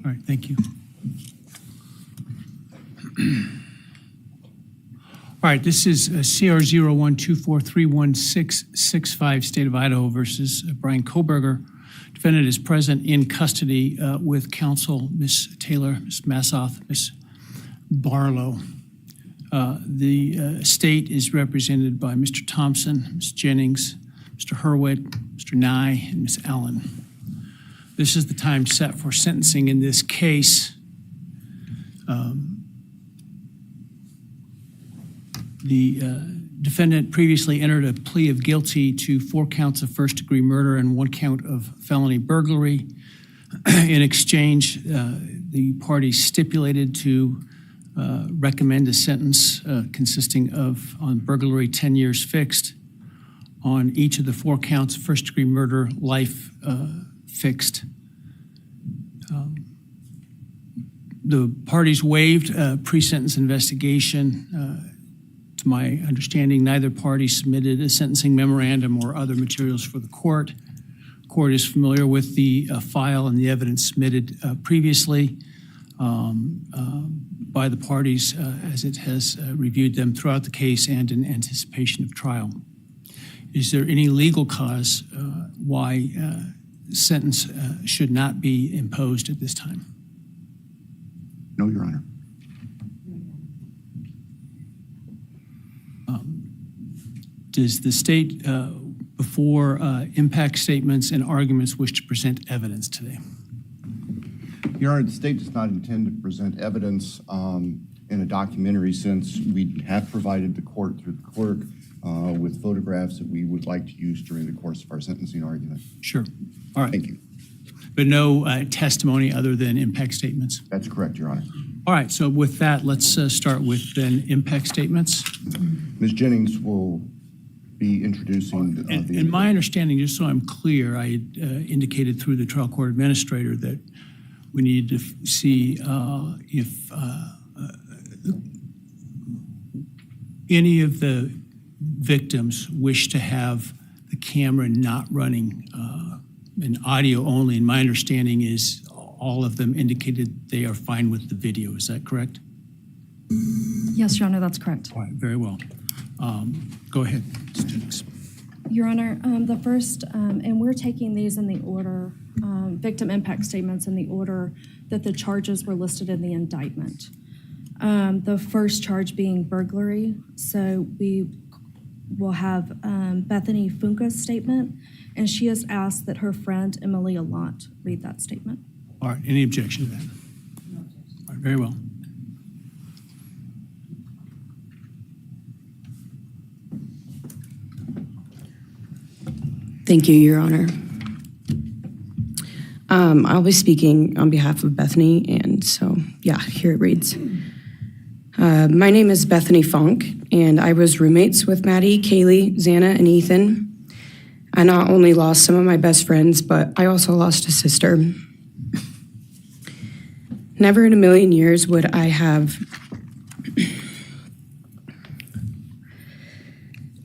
All right, thank you. All right, this is CR 0124316665, State of Idaho versus Bryan Kohberger. Defendant is present in custody with counsel, Ms. Taylor, Ms. Massoth, Ms. Barlow. The state is represented by Mr. Thompson, Ms. Jennings, Mr. Hurwitz, Mr. Nye, and Ms. Allen. This is the time set for sentencing in this case. The defendant previously entered a plea of guilty to 4 counts of first-degree murder and 1 count of felony burglary. In exchange, the parties stipulated to recommend a sentence consisting of, on burglary, 10 years fixed, on each of the 4 counts of first-degree murder, life fixed. The parties waived pre-sentence investigation. To my understanding, neither party submitted a sentencing memorandum or other materials for the court. Court is familiar with the file and the evidence submitted previously by the parties as it has reviewed them throughout the case and in anticipation of trial. Is there any legal cause why sentence should not be imposed at this time? No, Your Honor. Does the state, before impact statements and arguments, wish to present evidence today? Your Honor, the state does not intend to present evidence in a documentary sense. We have provided the court through the clerk with photographs that we would like to use during the course of our sentencing argument. Sure. All right. Thank you. But no testimony other than impact statements? That's correct, Your Honor. All right, so with that, let's start with then impact statements. Ms. Jennings will be introducing And my understanding, just so I'm clear, I had indicated through the trial court administrator that we need to see if any of the victims wish to have the camera not running in audio only. And my understanding is all of them indicated they are fine with the video. Is that correct? Yes, Your Honor, that's correct. All right, very well. Go ahead, Ms. Jennings. Your Honor, the first, and we're taking these in the order, victim impact statements in the order that the charges were listed in the indictment. The first charge being burglary. So we will have Bethany Funka's statement, and she has asked that her friend Emily Allant read that statement. All right, any objection to that? No objection. All right, very well. Thank you, Your Honor. I'll be speaking on behalf of Bethany, and so, yeah, here it reads. My name is Bethany Funk, and I was roommates with Maddie, Kaylee, Xana, and Ethan. I not only lost some of my best friends, but I also lost a sister. Never in a million years would I have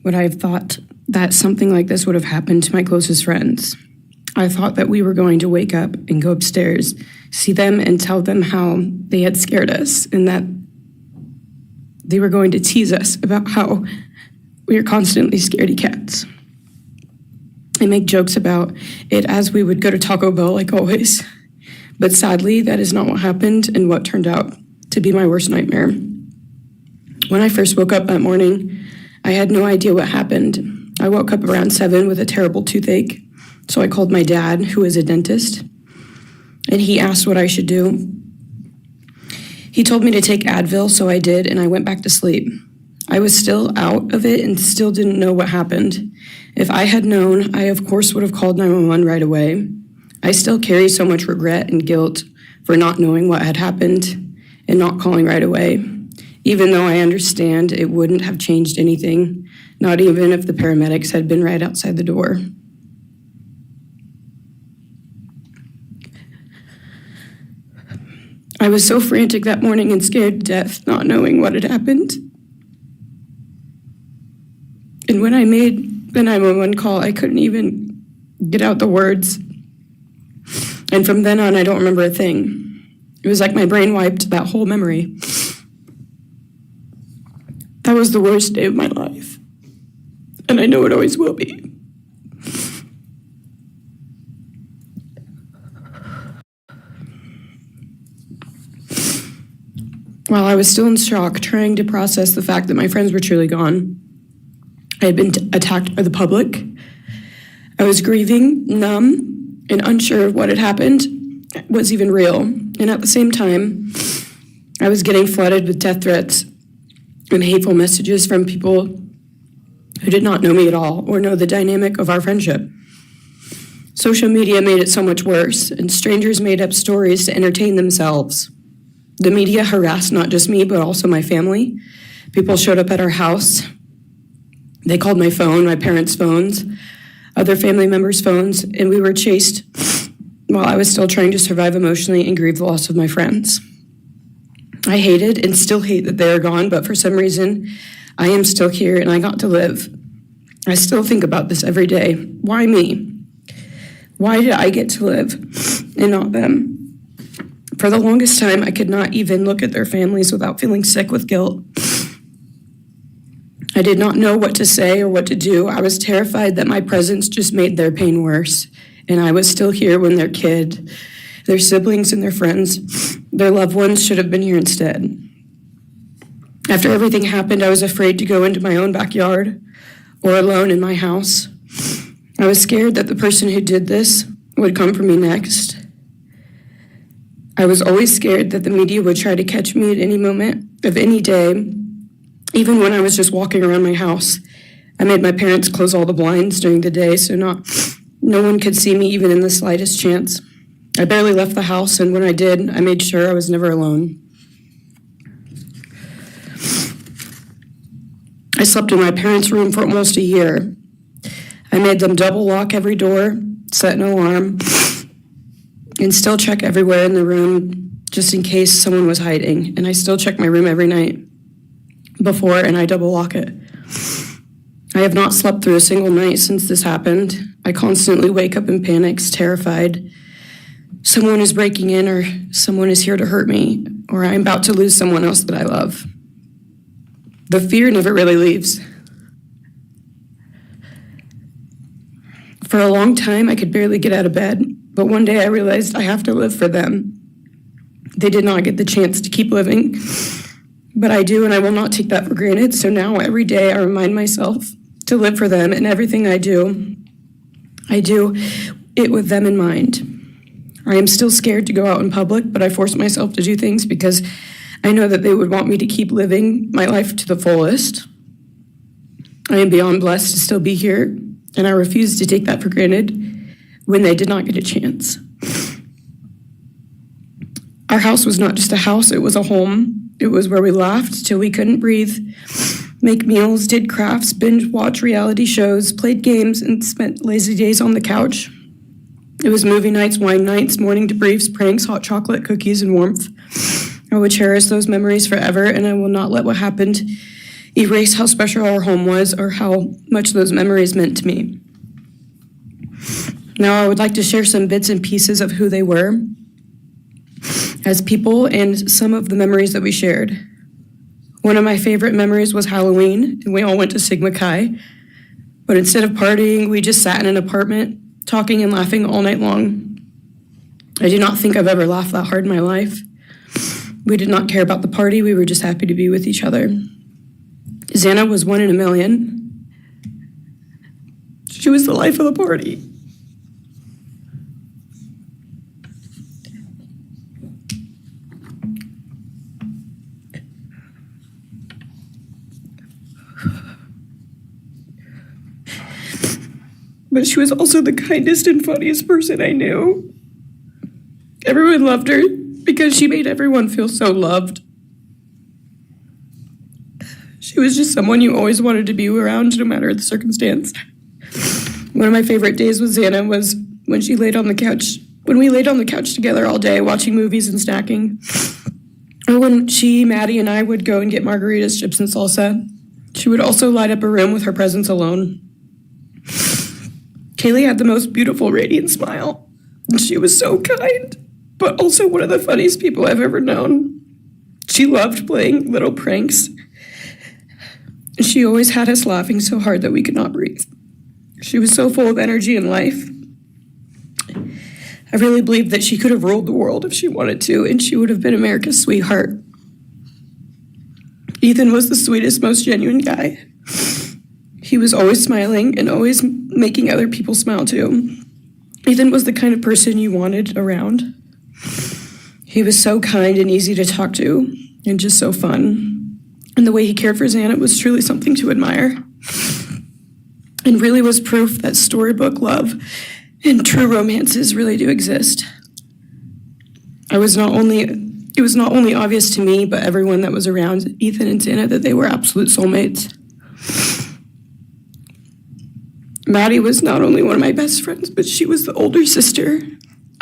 thought that something like this would have happened to my closest friends. I thought that we were going to wake up and go upstairs, see them and tell them how they had scared us and that they were going to tease us about how we are constantly scaredy cats. I make jokes about it as we would go to Taco Bell like always. But sadly, that is not what happened and what turned out to be my worst nightmare. When I first woke up that morning, I had no idea what happened. I woke up around 7 with a terrible toothache, so I called my dad, who is a dentist, and he asked what I should do. He told me to take Advil, so I did, and I went back to sleep. I was still out of it and still didn't know what happened. If I had known, I of course would have called 911 right away. I still carry so much regret and guilt for not knowing what had happened and not calling right away, even though I understand it wouldn't have changed anything, not even if the paramedics had been right outside the door. I was so frantic that morning and scared to death, not knowing what had happened. And when I made the 911 call, I couldn't even get out the words. And from then on, I don't remember a thing. It was like my brain wiped that whole memory. That was the worst day of my life. And I know it always will be. While I was still in shock, trying to process the fact that my friends were truly gone, I had been attacked by the public. I was grieving, numb, and unsure of what had happened was even real. And at the same time, I was getting flooded with death threats and hateful messages from people who did not know me at all or know the dynamic of our friendship. Social media made it so much worse, and strangers made up stories to entertain themselves. The media harassed not just me, but also my family. People showed up at our house. They called my phone, my parents' phones, other family members' phones, and we were chased while I was still trying to survive emotionally and grieve the loss of my friends. I hated and still hate that they are gone, but for some reason, I am still here and I got to live. I still think about this every day. Why me? Why did I get to live and not them? For the longest time, I could not even look at their families without feeling sick with guilt. I did not know what to say or what to do. I was terrified that my presence just made their pain worse. And I was still here when their kid, their siblings and their friends, their loved ones should have been here instead. After everything happened, I was afraid to go into my own backyard or alone in my house. I was scared that the person who did this would come for me next. I was always scared that the media would try to catch me at any moment of any day, even when I was just walking around my house. I made my parents close all the blinds during the day so no one could see me even in the slightest chance. I barely left the house, and when I did, I made sure I was never alone. I slept in my parents' room for almost a year. I made them double lock every door, set an alarm, and still check everywhere in the room just in case someone was hiding. And I still check my room every night before, and I double lock it. I have not slept through a single night since this happened. I constantly wake up in panics, terrified. Someone is breaking in, or someone is here to hurt me, or I'm about to lose someone else that I love. The fear never really leaves. For a long time, I could barely get out of bed, but one day I realized I have to live for them. They did not get the chance to keep living, but I do, and I will not take that for granted. So now every day I remind myself to live for them, and everything I do it with them in mind. I am still scared to go out in public, but I force myself to do things because I know that they would want me to keep living my life to the fullest. I am beyond blessed to still be here, and I refuse to take that for granted when they did not get a chance. Our house was not just a house, it was a home. It was where we laughed till we couldn't breathe, make meals, did crafts, binge watch reality shows, played games, and spent lazy days on the couch. It was movie nights, wine nights, morning debriefs, pranks, hot chocolate, cookies, and warmth. I will cherish those memories forever, and I will not let what happened erase how special our home was or how much those memories meant to me. Now I would like to share some bits and pieces of who they were as people and some of the memories that we shared. One of my favorite memories was Halloween, and we all went to Sigma Chi. But instead of partying, we just sat in an apartment, talking and laughing all night long. I do not think I've ever laughed that hard in my life. We did not care about the party, we were just happy to be with each other. Xana was 1 in a million. She was the life of the party. But she was also the kindest and funniest person I knew. Everyone loved her because she made everyone feel so loved. She was just someone you always wanted to be around, no matter the circumstance. One of my favorite days with Xana was when we laid on the couch together all day, watching movies and snacking. Or when she, Maddie, and I would go and get margaritas, chips, and salsa. She would also light up a room with her presence alone. Kaylee had the most beautiful, radiant smile, and she was so kind, but also one of the funniest people I've ever known. She loved playing little pranks. She always had us laughing so hard that we could not breathe. She was so full of energy and life. I really believe that she could have ruled the world if she wanted to, and she would have been America's sweetheart. Ethan was the sweetest, most genuine guy. He was always smiling and always making other people smile too. Ethan was the kind of person you wanted around. He was so kind and easy to talk to and just so fun. And the way he cared for Xana was truly something to admire. And really was proof that storybook love and true romances really do exist. It was not only obvious to me, but everyone that was around Ethan and Xana that they were absolute soulmates. Maddie was not only one of my best friends, but she was the older sister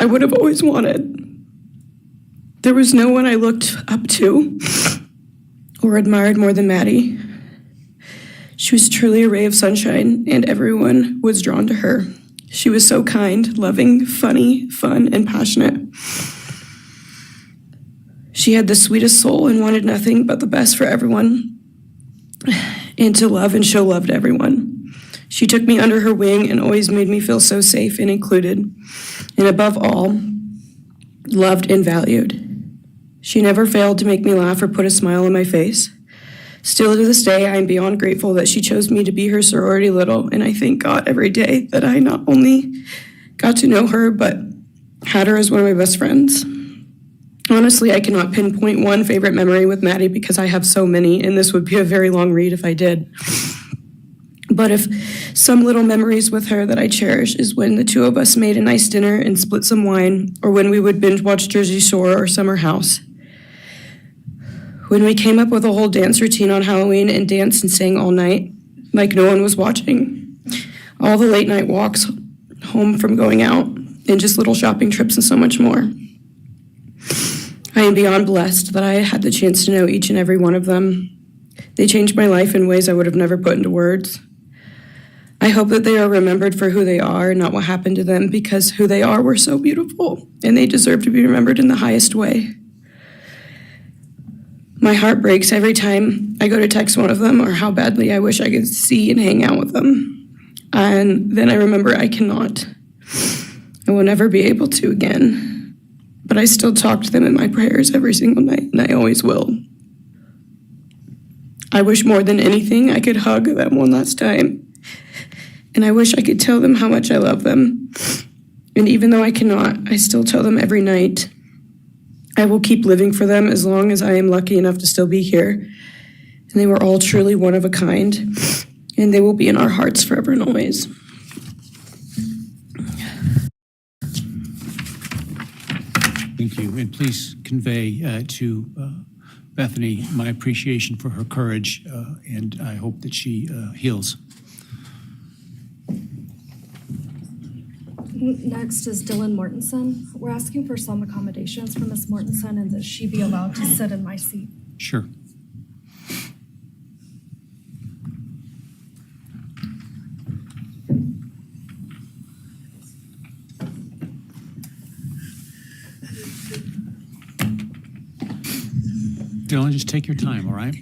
I would have always wanted. There was no one I looked up to or admired more than Maddie. She was truly a ray of sunshine, and everyone was drawn to her. She was so kind, loving, funny, fun, and passionate. She had the sweetest soul and wanted nothing but the best for everyone and to love and show love to everyone. She took me under her wing and always made me feel so safe and included, and above all, loved and valued. She never failed to make me laugh or put a smile on my face. Still to this day, I am beyond grateful that she chose me to be her sorority little, and I thank God every day that I not only got to know her, but had her as one of my best friends. Honestly, I cannot pinpoint one favorite memory with Maddie because I have so many, and this would be a very long read if I did. But if some little memories with her that I cherish is when the two of us made a nice dinner and split some wine, or when we would binge watch Jersey Shore or Summer House. When we came up with a whole dance routine on Halloween and danced and sang all night, like no one was watching. All the late night walks home from going out, and just little shopping trips and so much more. I am beyond blessed that I had the chance to know each and every one of them. They changed my life in ways I would have never put into words. I hope that they are remembered for who they are and not what happened to them, because who they are were so beautiful, and they deserve to be remembered in the highest way. My heart breaks every time I go to text one of them or how badly I wish I could see and hang out with them. And then I remember I cannot. I will never be able to again. But I still talk to them in my prayers every single night, and I always will. I wish more than anything I could hug them one last time. And I wish I could tell them how much I love them. And even though I cannot, I still tell them every night. I will keep living for them as long as I am lucky enough to still be here. And they were all truly one of a kind, and they will be in our hearts forever and always. Thank you, and please convey to Bethany my appreciation for her courage, and I hope that she heals. Next is Dylan Mortensen. We're asking for some accommodations for Ms. Mortensen and that she be allowed to sit in my seat. Sure. Dylan, just take your time, all right?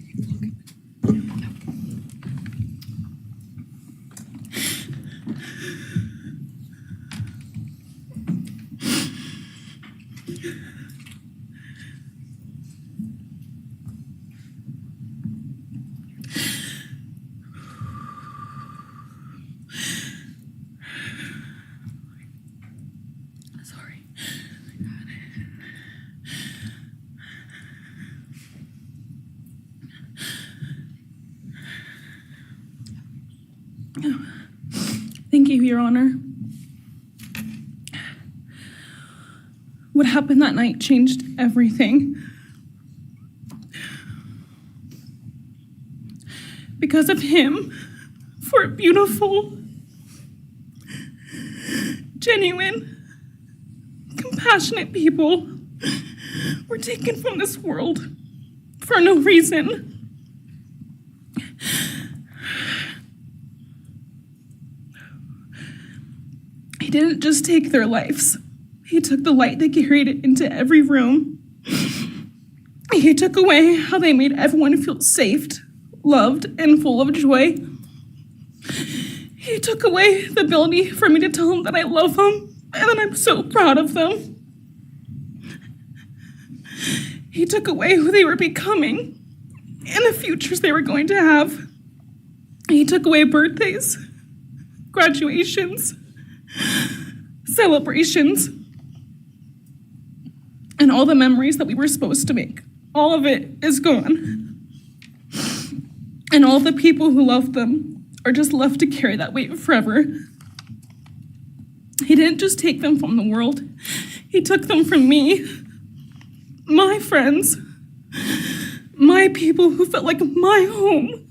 Thank you, Your Honor. What happened that night changed everything. Because of him, four beautiful, genuine, compassionate people were taken from this world for no reason. He didn't just take their lives. He took the light that carried it into every room. He took away how they made everyone feel safe, loved, and full of joy. He took away the ability for me to tell them that I love them and that I'm so proud of them. He took away who they were becoming and the futures they were going to have. He took away birthdays, graduations, celebrations, and all the memories that we were supposed to make. All of it is gone. And all the people who loved them are just left to carry that weight forever. He didn't just take them from the world. He took them from me, my friends, my people who felt like my home,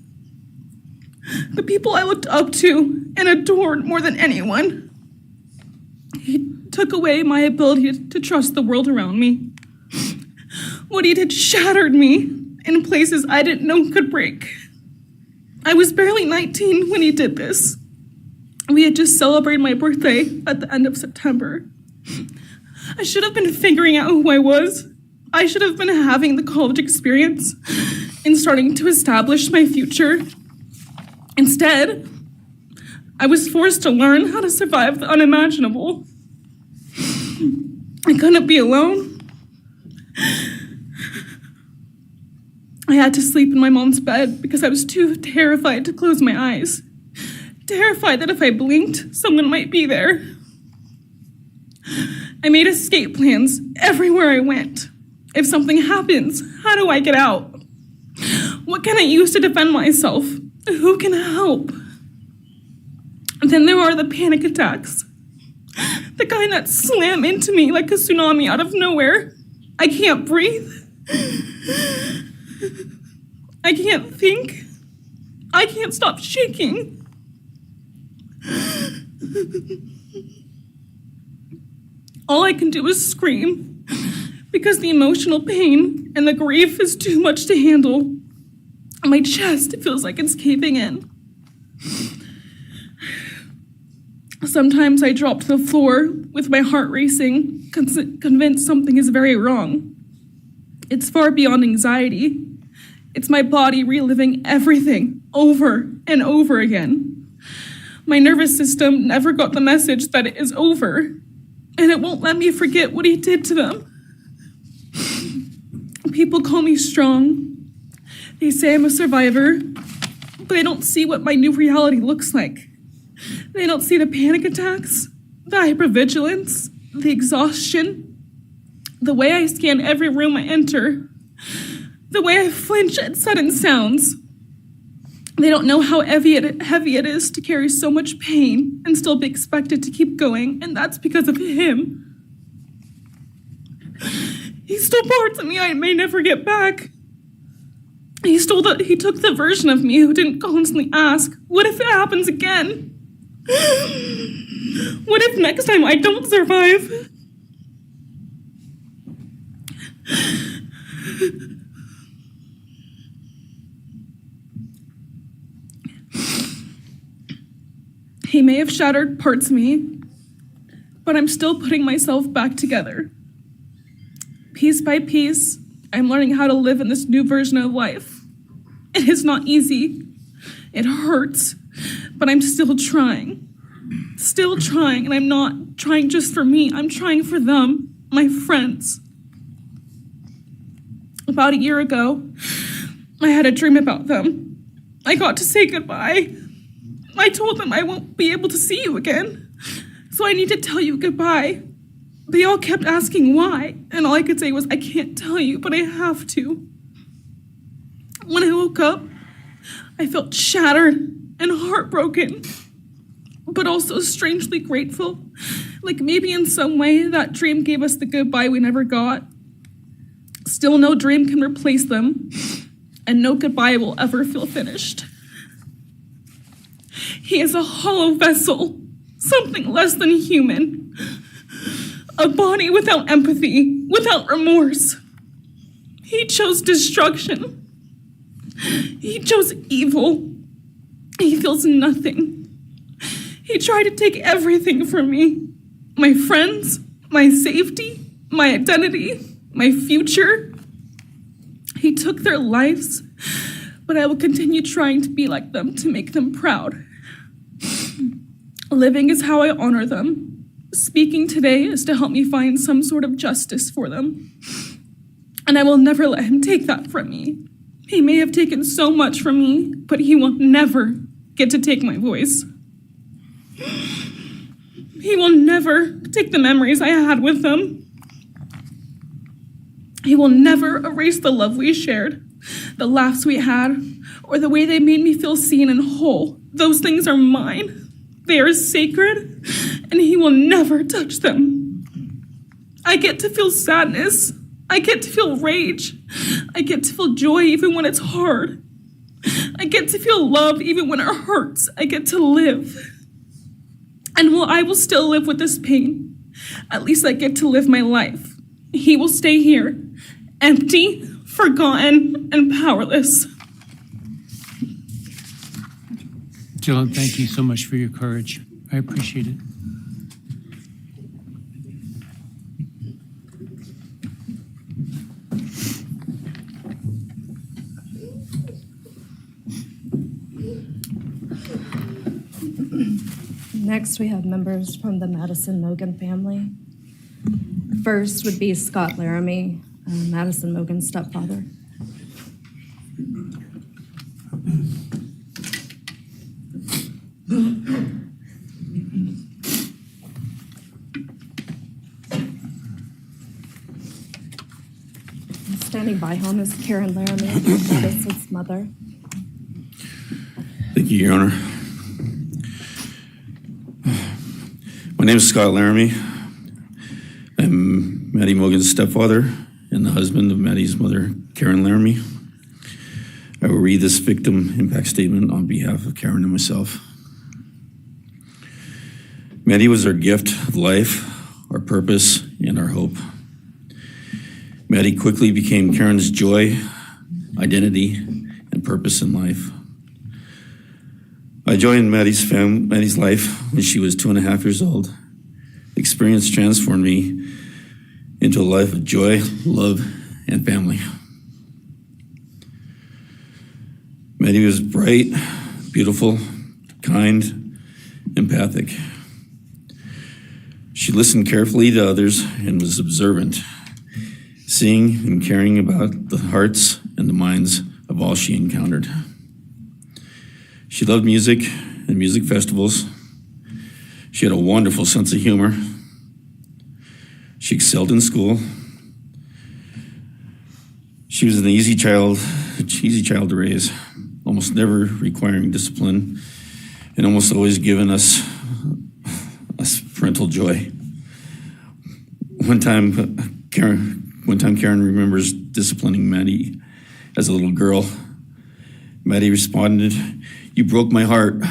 the people I looked up to and adored more than anyone. He took away my ability to trust the world around me. What he did shattered me in places I didn't know could break. I was barely 19 when he did this. We had just celebrated my birthday at the end of September. I should have been figuring out who I was. I should have been having the college experience and starting to establish my future. Instead, I was forced to learn how to survive the unimaginable. I couldn't be alone. I had to sleep in my mom's bed because I was too terrified to close my eyes. Terrified that if I blinked, someone might be there. I made escape plans everywhere I went. If something happens, how do I get out? What can I use to defend myself? Who can help? And then there are the panic attacks. The kind that slam into me like a tsunami out of nowhere. I can't breathe. I can't think. I can't stop shaking. All I can do is scream because the emotional pain and the grief is too much to handle. My chest feels like it's caving in. Sometimes I drop to the floor with my heart racing, convinced something is very wrong. It's far beyond anxiety. It's my body reliving everything over and over again. My nervous system never got the message that it is over, and it won't let me forget what he did to them. People call me strong. They say I'm a survivor, but they don't see what my new reality looks like. They don't see the panic attacks, the hypervigilance, the exhaustion, the way I scan every room I enter, the way I flinch at sudden sounds. They don't know how heavy it is to carry so much pain and still be expected to keep going, and that's because of him. He stole parts of me I may never get back. He took the version of me who didn't constantly ask, what if it happens again? What if next time I don't survive? He may have shattered parts of me, but I'm still putting myself back together. Piece by piece, I'm learning how to live in this new version of life. It is not easy. It hurts, but I'm still trying. Still trying, and I'm not trying just for me. I'm trying for them, my friends. About a year ago, I had a dream about them. I got to say goodbye. I told them I won't be able to see you again, so I need to tell you goodbye. They all kept asking why, and all I could say was, I can't tell you, but I have to. When I woke up, I felt shattered and heartbroken, but also strangely grateful. Like maybe in some way that dream gave us the goodbye we never got. Still, no dream can replace them, and no goodbye will ever feel finished. He is a hollow vessel, something less than human. A body without empathy, without remorse. He chose destruction. He chose evil. He feels nothing. He tried to take everything from me. My friends, my safety, my identity, my future. He took their lives, but I will continue trying to be like them, to make them proud. Living is how I honor them. Speaking today is to help me find some sort of justice for them. And I will never let him take that from me. He may have taken so much from me, but he will never get to take my voice. He will never take the memories I had with them. He will never erase the love we shared, the laughs we had, or the way they made me feel seen and whole. Those things are mine. They are sacred, and he will never touch them. I get to feel sadness. I get to feel rage. I get to feel joy even when it's hard. I get to feel love even when it hurts. I get to live. And while I will still live with this pain, at least I get to live my life. He will stay here, empty, forgotten, and powerless. Dylan, thank you so much for your courage. I appreciate it. Next, we have members from the Madison Mogen family. First would be Scott Laramie, Madison Mogen's stepfather. Standing by him is Karen Laramie, Madison's mother. Thank you, Your Honor. My name is Scott Laramie. I'm Maddie Mogen's stepfather and the husband of Maddie's mother, Karen Laramie. I will read this victim impact statement on behalf of Karen and myself. Maddie was our gift of life, our purpose, and our hope. Maddie quickly became Karen's joy, identity, and purpose in life. I joined Maddie's life when she was 2.5 years old. The experience transformed me into a life of joy, love, and family. Maddie was bright, beautiful, kind, empathic. She listened carefully to others and was observant, seeing and caring about the hearts and the minds of all she encountered. She loved music and music festivals. She had a wonderful sense of humor. She excelled in school. She was an easy child to raise, almost never requiring discipline, and almost always giving us parental joy. One time Karen remembers disciplining Maddie as a little girl. Maddie responded, "You broke my heart,"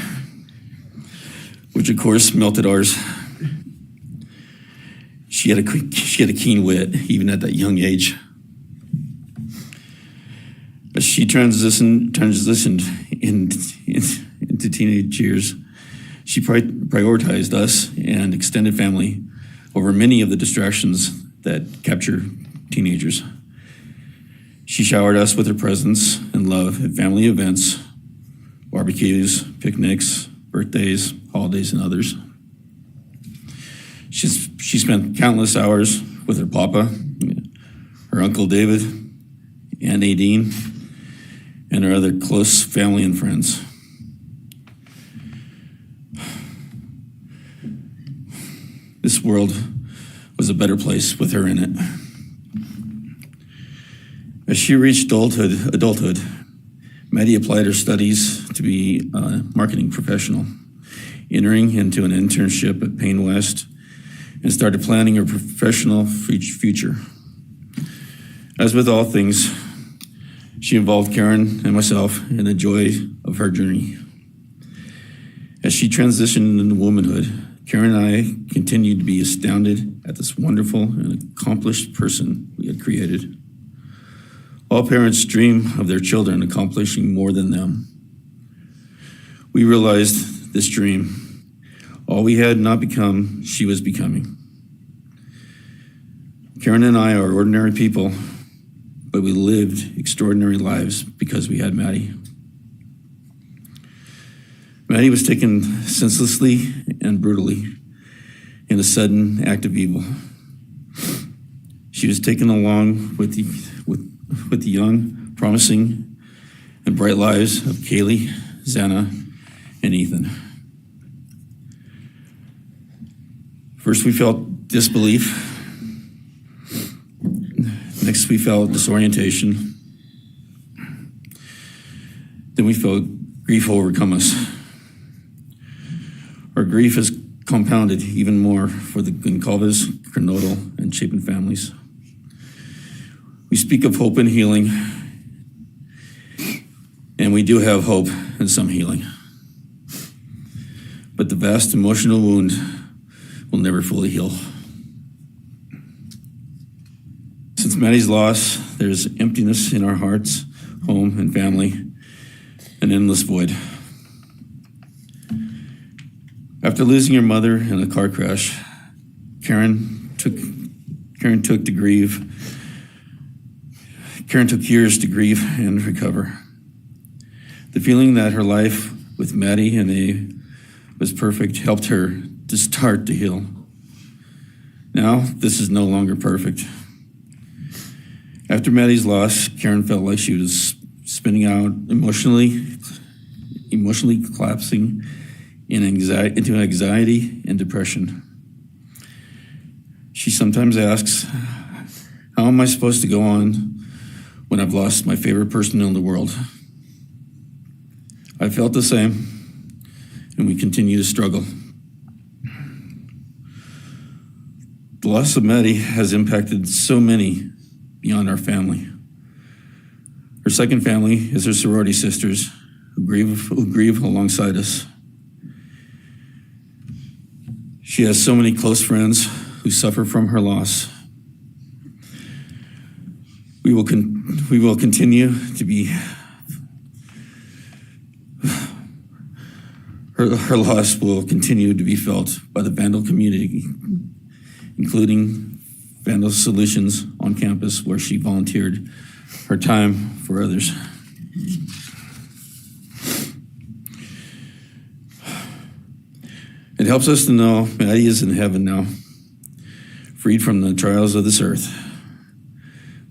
which of course melted ours. She had a keen wit, even at that young age. As she transitioned into teenage years, she prioritized us and extended family over many of the distractions that capture teenagers. She showered us with her presence and love at family events, barbecues, picnics, birthdays, holidays, and others. She spent countless hours with her papa, her Uncle David, Aunt Nadine, and her other close family and friends. This world was a better place with her in it. As she reached adulthood, Maddie applied her studies to be a marketing professional, entering into an internship at Payne West, and started planning her professional future. As with all things, she involved Karen and myself in the joy of her journey. As she transitioned into womanhood, Karen and I continued to be astounded at this wonderful and accomplished person we had created. All parents dream of their children accomplishing more than them. We realized this dream. All we had not become, she was becoming. Karen and I are ordinary people, but we lived extraordinary lives because we had Maddie. Maddie was taken senselessly and brutally in a sudden act of evil. She was taken along with the young, promising, and bright lives of Kaylee, Xana, and Ethan. First, we felt disbelief. Next, we felt disorientation. Then we felt grief overcome us. Our grief is compounded even more for the Goncalves, Kernodle, and Chapin families. We speak of hope and healing, and we do have hope and some healing. But the vast emotional wound will never fully heal. Since Maddie's loss, there's emptiness in our hearts, home, and family, an endless void. After losing her mother in a car crash, Karen took years to grieve and recover. The feeling that her life with Maddie and A was perfect helped her to start to heal. Now, this is no longer perfect. After Maddie's loss, Karen felt like she was spinning out, emotionally collapsing into anxiety and depression. She sometimes asks, how am I supposed to go on when I've lost my favorite person in the world? I felt the same, and we continue to struggle. The loss of Maddie has impacted so many beyond our family. Her second family is her sorority sisters who grieve alongside us. She has so many close friends who suffer from her loss. We will continue to be her loss will continue to be felt by the Vandal community, including Vandal Solutions on campus, where she volunteered her time for others. It helps us to know Maddie is in heaven now, freed from the trials of this earth.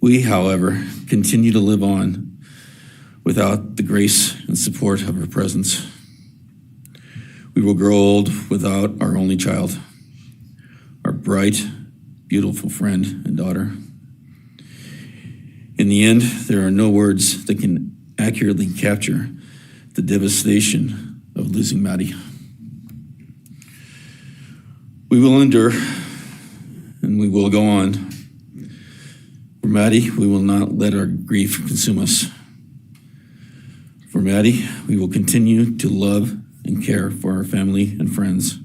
We, however, continue to live on without the grace and support of her presence. We will grow old without our only child, our bright, beautiful friend and daughter. In the end, there are no words that can accurately capture the devastation of losing Maddie. We will endure, and we will go on. For Maddie, we will not let our grief consume us. For Maddie, we will continue to love and care for our family and friends,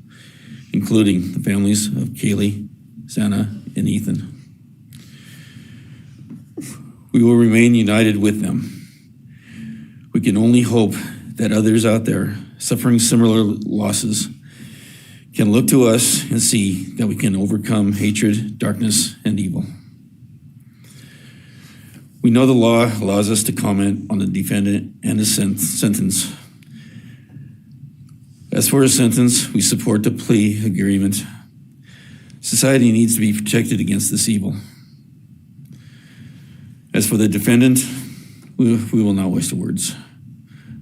including the families of Kaylee, Xana, and Ethan. We will remain united with them. We can only hope that others out there suffering similar losses can look to us and see that we can overcome hatred, darkness, and evil. We know the law allows us to comment on the defendant and his sentence. As for his sentence, we support the plea agreement. Society needs to be protected against this evil. As for the defendant, we will not waste words,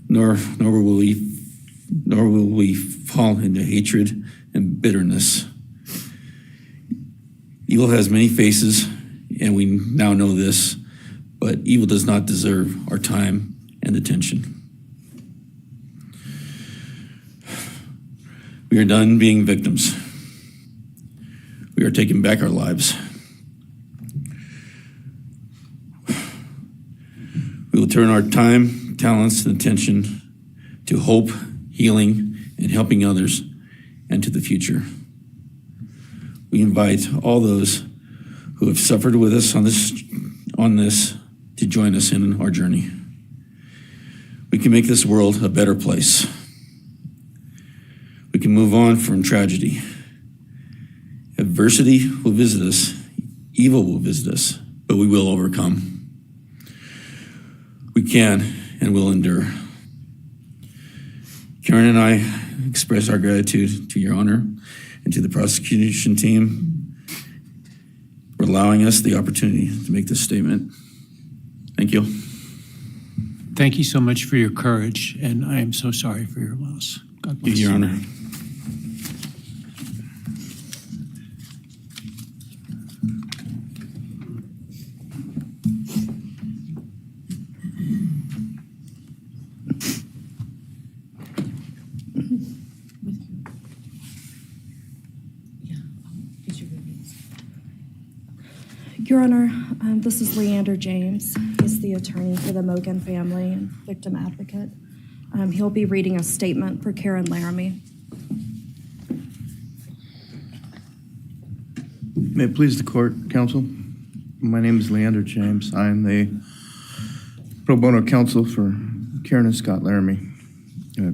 nor will we fall into hatred and bitterness. Evil has many faces, and we now know this, but evil does not deserve our time and attention. We are done being victims. We are taking back our lives. We will turn our time, talents, and attention to hope, healing, and helping others, and to the future. We invite all those who have suffered with us on this to join us in our journey. We can make this world a better place. We can move on from tragedy. Adversity will visit us evil will visit us, but we will overcome. We can and will endure. Karen and I express our gratitude to Your Honor and to the prosecution team for allowing us the opportunity to make this statement. Thank you. Thank you so much for your courage, and I am so sorry for your loss. God bless Your you. Honor. Your Honor, this is Leander James. He's the attorney for the Mogen family and victim advocate. He'll be reading a statement for Karen Laramie. May it please the court, counsel. My name is Leander James. I am the pro bono counsel for Karen and Scott Laramie.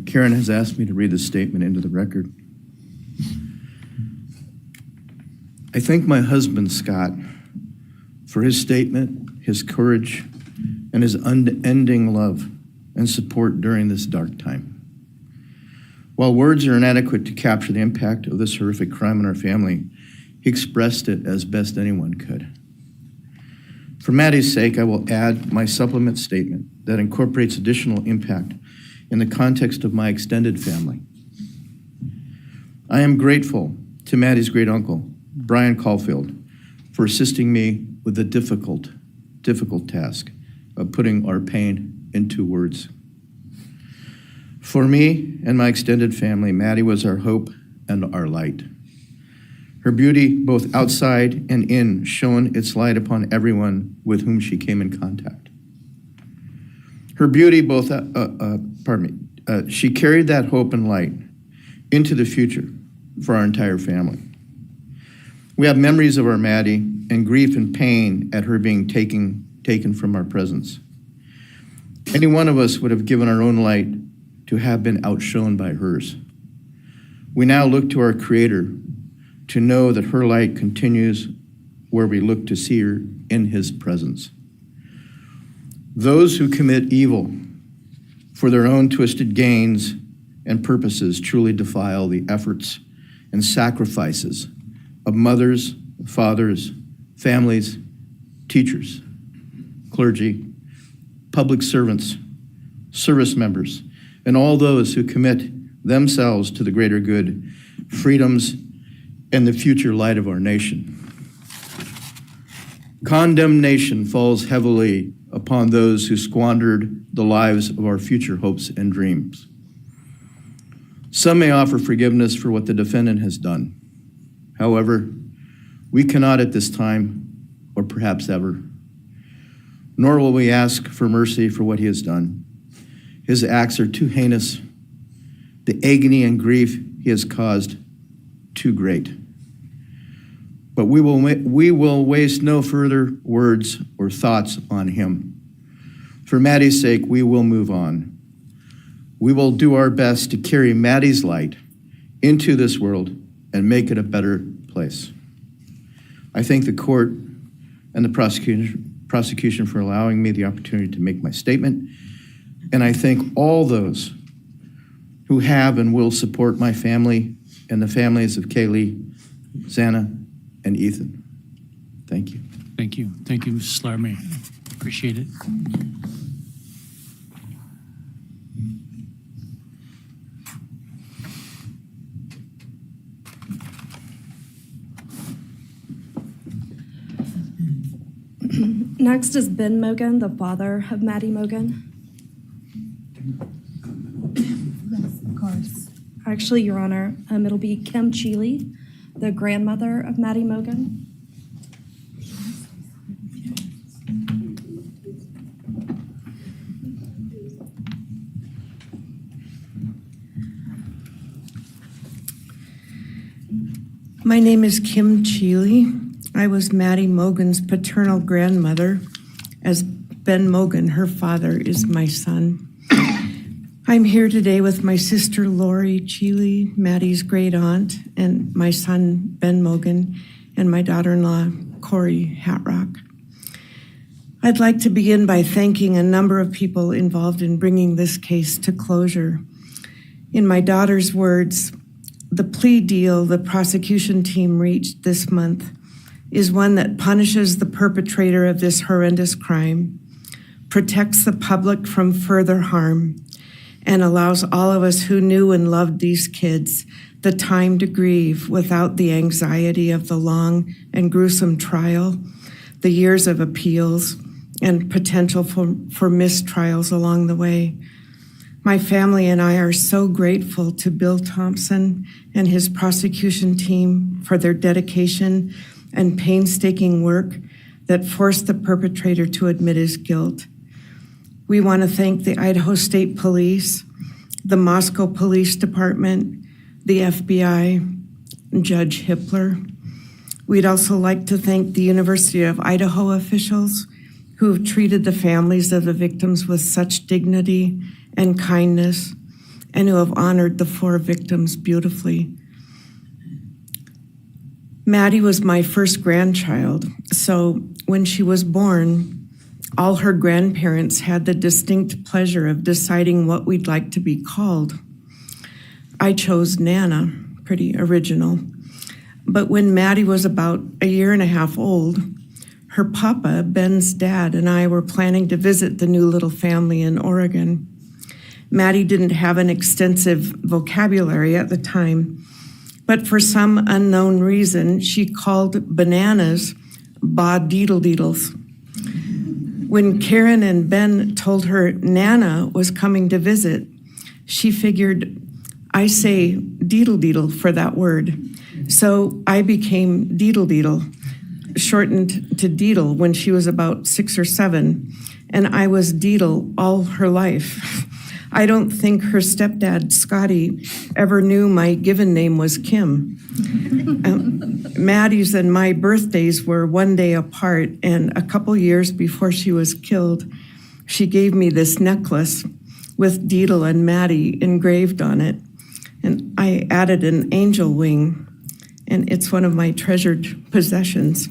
Karen has asked me to read this statement into the record. I thank my husband, Scott, for his statement, his courage, and his unending love and support during this dark time. While words are inadequate to capture the impact of this horrific crime on our family, he expressed it as best anyone could. For Maddie's sake, I will add my supplement statement that incorporates additional impact in the context of my extended family. I am grateful to Maddie's great uncle, Bryan Kohberger, for assisting me with the difficult task of putting our pain into words. For me and my extended family, Maddie was our hope and our light. Her beauty, both outside and in, shone its light upon everyone with whom she came in contact. Her beauty, she carried that hope and light into the future for our entire family. We have memories of our Maddie and grief and pain at her being taken from our presence. Any one of us would have given our own light to have been outshone by hers. We now look to our Creator to know that her light continues where we look to see her in His presence. Those who commit evil for their own twisted gains and purposes truly defile the efforts and sacrifices of mothers, fathers, families, teachers, clergy, public servants, service members, and all those who commit themselves to the greater good, freedoms, and the future light of our nation. Condemnation falls heavily upon those who squandered the lives of our future hopes and dreams. Some may offer forgiveness for what the defendant has done. However, we cannot at this time, or perhaps ever, nor will we ask for mercy for what he has done. His acts are too heinous, the agony and grief he has caused too great. But we will waste no further words or thoughts on him. For Maddie's sake, we will move on. We will do our best to carry Maddie's light into this world and make it a better place. I thank the court and the prosecution for allowing me the opportunity to make my statement. And I thank all those who have and will support my family and the families of Kaylee, Xana, and Ethan. Thank you. Thank you. Thank you, Mrs. Laramie. Appreciate it. Next is Ben Mogen, the father of Maddie Mogen. Yes, of course. Actually, Your Honor, it'll be Kim Cheeley, the grandmother of Maddie Mogen. My name is Kim Cheeley. I was Maddie Mogen's paternal grandmother, as Ben Mogen, her father, is my son. I'm here today with my sister Lori Cheeley, Maddie's great aunt, and my son Ben Mogen, and my daughter-in-law Corey Hatrock. I'd like to begin by thanking a number of people involved in bringing this case to closure. In my daughter's words, the plea deal the prosecution team reached this month is one that punishes the perpetrator of this horrendous crime, protects the public from further harm, and allows all of us who knew and loved these kids the time to grieve without the anxiety of the long and gruesome trial, the years of appeals, and potential for mistrials along the way. My family and I are so grateful to Bill Thompson and his prosecution team for their dedication and painstaking work that forced the perpetrator to admit his guilt. We want to thank the Idaho State Police, the Moscow Police Department, the FBI, and Judge Hippler. We'd also like to thank the University of Idaho officials who have treated the families of the victims with such dignity and kindness, and who have honored the 4 victims beautifully. Maddie was my first grandchild, so when she was born, all her grandparents had the distinct pleasure of deciding what we'd like to be called. I chose Nana, pretty original. But when Maddie was about a year and a half old, her papa, Ben's dad, and I were planning to visit the new little family in Oregon. Maddie didn't have an extensive vocabulary at the time, but for some unknown reason, she called bananas ba-deedle-deedles. When Karen and Ben told her Nana was coming to visit, she figured, I say deedle-deedle for that word. So I became deedle-deedle, shortened to Deedle when she was about 6 or 7, and I was Deedle all her life. I don't think her stepdad, Scotty, ever knew my given name was Kim. Maddie's and my birthdays were one day apart, and a couple years before she was killed, she gave me this necklace with Deedle and Maddie engraved on it, and I added an angel wing, and it's one of my treasured possessions.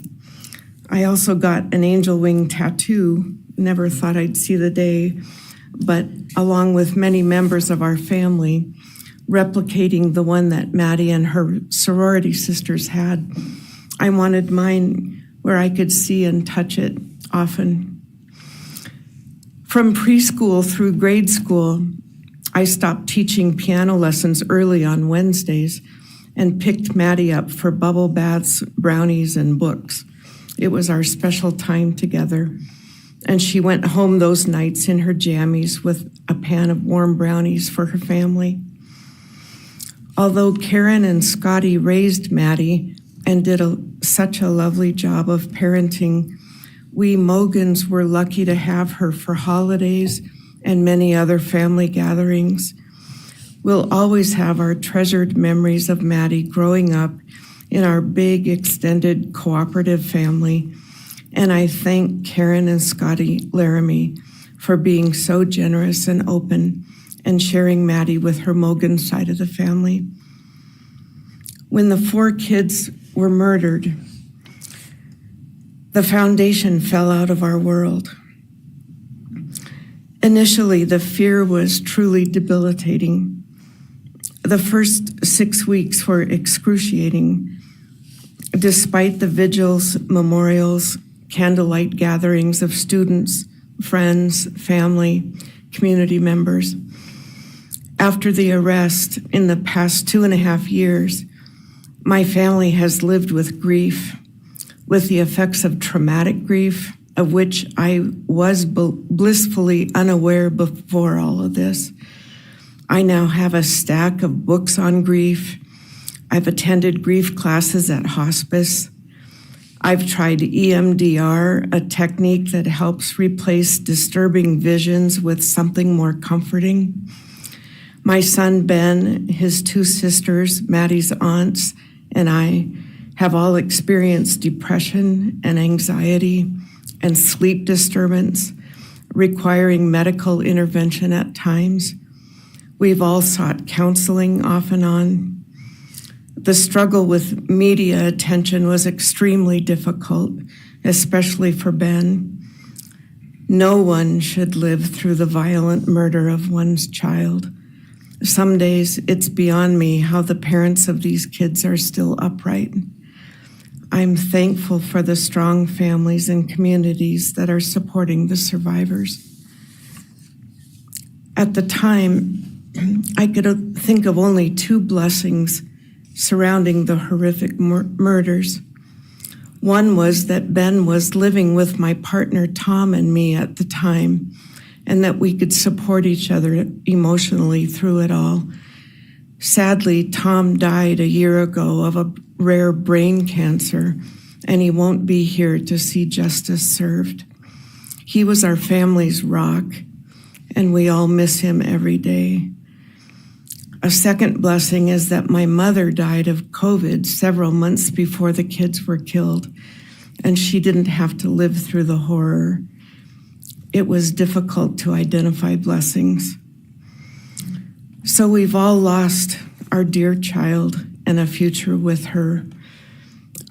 I also got an angel wing tattoo, never thought I'd see the day, but along with many members of our family, replicating the one that Maddie and her sorority sisters had. I wanted mine where I could see and touch it often. From preschool through grade school, I stopped teaching piano lessons early on Wednesdays and picked Maddie up for bubble baths, brownies, and books. It was our special time together. And she went home those nights in her jammies with a pan of warm brownies for her family. Although Karen and Scotty raised Maddie and did such a lovely job of parenting, we Mogens were lucky to have her for holidays and many other family gatherings. We'll always have our treasured memories of Maddie growing up in our big, extended, cooperative family. And I thank Karen and Scotty Laramie for being so generous and open and sharing Maddie with her Mogen side of the family. When the 4 kids were murdered, the foundation fell out of our world. Initially, the fear was truly debilitating. The first 6 weeks were excruciating. Despite the vigils, memorials, candlelight gatherings of students, friends, family, community members. After the arrest, in the past 2.5 years, my family has lived with grief, with the effects of traumatic grief, of which I was blissfully unaware before all of this. I now have a stack of books on grief. I've attended grief classes at hospice. I've tried EMDR, a technique that helps replace disturbing visions with something more comforting. My son Ben, his 2 sisters, Maddie's aunts, and I have all experienced depression and anxiety and sleep disturbance, requiring medical intervention at times. We've all sought counseling off and on. The struggle with media attention was extremely difficult, especially for Ben. No one should live through the violent murder of one's child. Some days it's beyond me how the parents of these kids are still upright. I'm thankful for the strong families and communities that are supporting the survivors. At the time, I could think of only two blessings surrounding the horrific murders. One was that Ben was living with my partner Tom and me at the time, and that we could support each other emotionally through it all. Sadly, Tom died a year ago of a rare brain cancer, and he won't be here to see justice served. He was our family's rock, and we all miss him every day. A second blessing is that my mother died of COVID several months before the kids were killed, and she didn't have to live through the horror. It was difficult to identify blessings. So we've all lost our dear child and a future with her.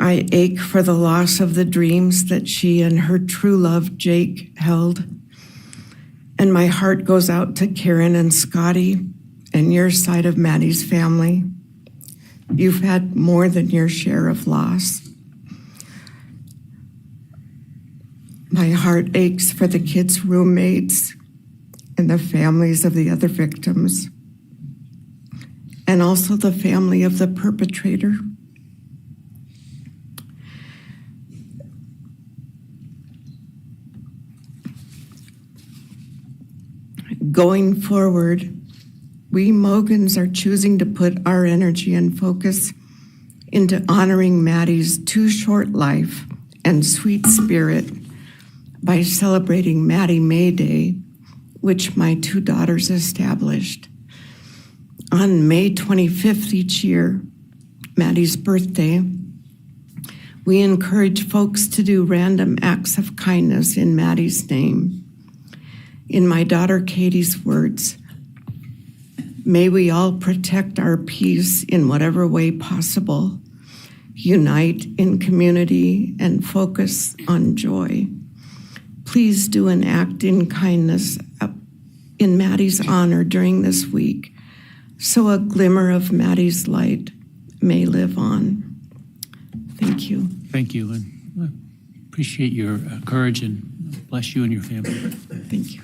I ache for the loss of the dreams that she and her true love, Jake, held. And my heart goes out to Karen and Scotty and your side of Maddie's family. You've had more than your share of loss. My heart aches for the kids' roommates and the families of the other victims, and also the family of the perpetrator. Going forward, we Mogens are choosing to put our energy and focus into honoring Maddie's too short life and sweet spirit by celebrating Maddie May Day, which my two daughters established. On May 25th each year, Maddie's birthday, we encourage folks to do random acts of kindness in Maddie's name. In my daughter Katie's words, may we all protect our peace in whatever way possible, unite in community, and focus on joy. Please do an act in kindness in Maddie's honor during this week, so a glimmer of Maddie's light may live on. Thank you. Thank you, and I appreciate your courage, and bless you and your family. Thank you.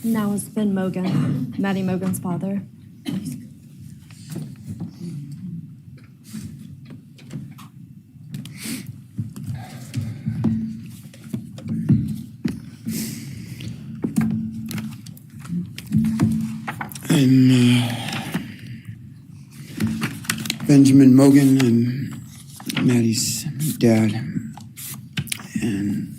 Now is Ben Mogen, Maddie Mogen's father. I'm Benjamin Mogen. I'm Maddie's dad. And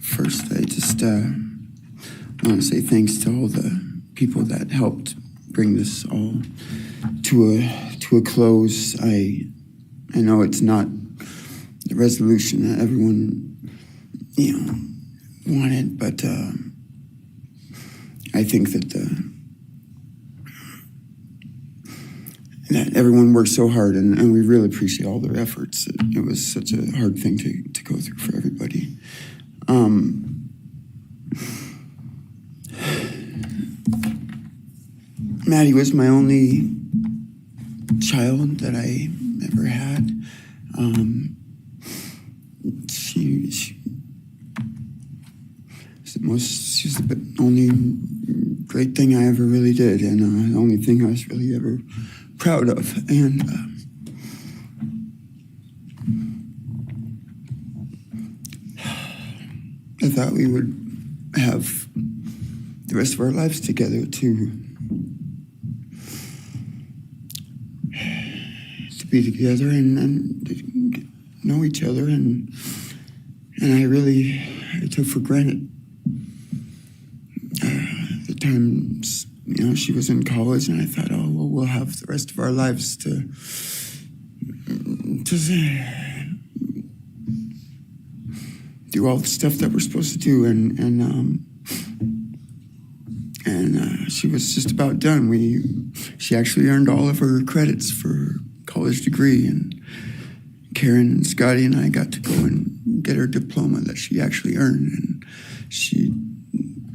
first I just want to say thanks to all the people that helped bring this all to a close. I know it's not the resolution that everyone, wanted, but I think that that everyone worked so hard, and we really appreciate all their efforts. It was such a hard thing to go through for everybody. Maddie was my only child that I ever had. She's the only great thing I ever really did, and the only thing I was really ever proud of. And I thought we would have the rest of our lives together to be together and to know each other, and I took for granted the times, she was in college, and I thought, oh, well, we'll have the rest of our lives to do all the stuff that we're supposed to do, and she was just about done. She actually earned all of her credits for her college degree, and Karen and Scotty and I got to go and get her diploma that she actually earned, and she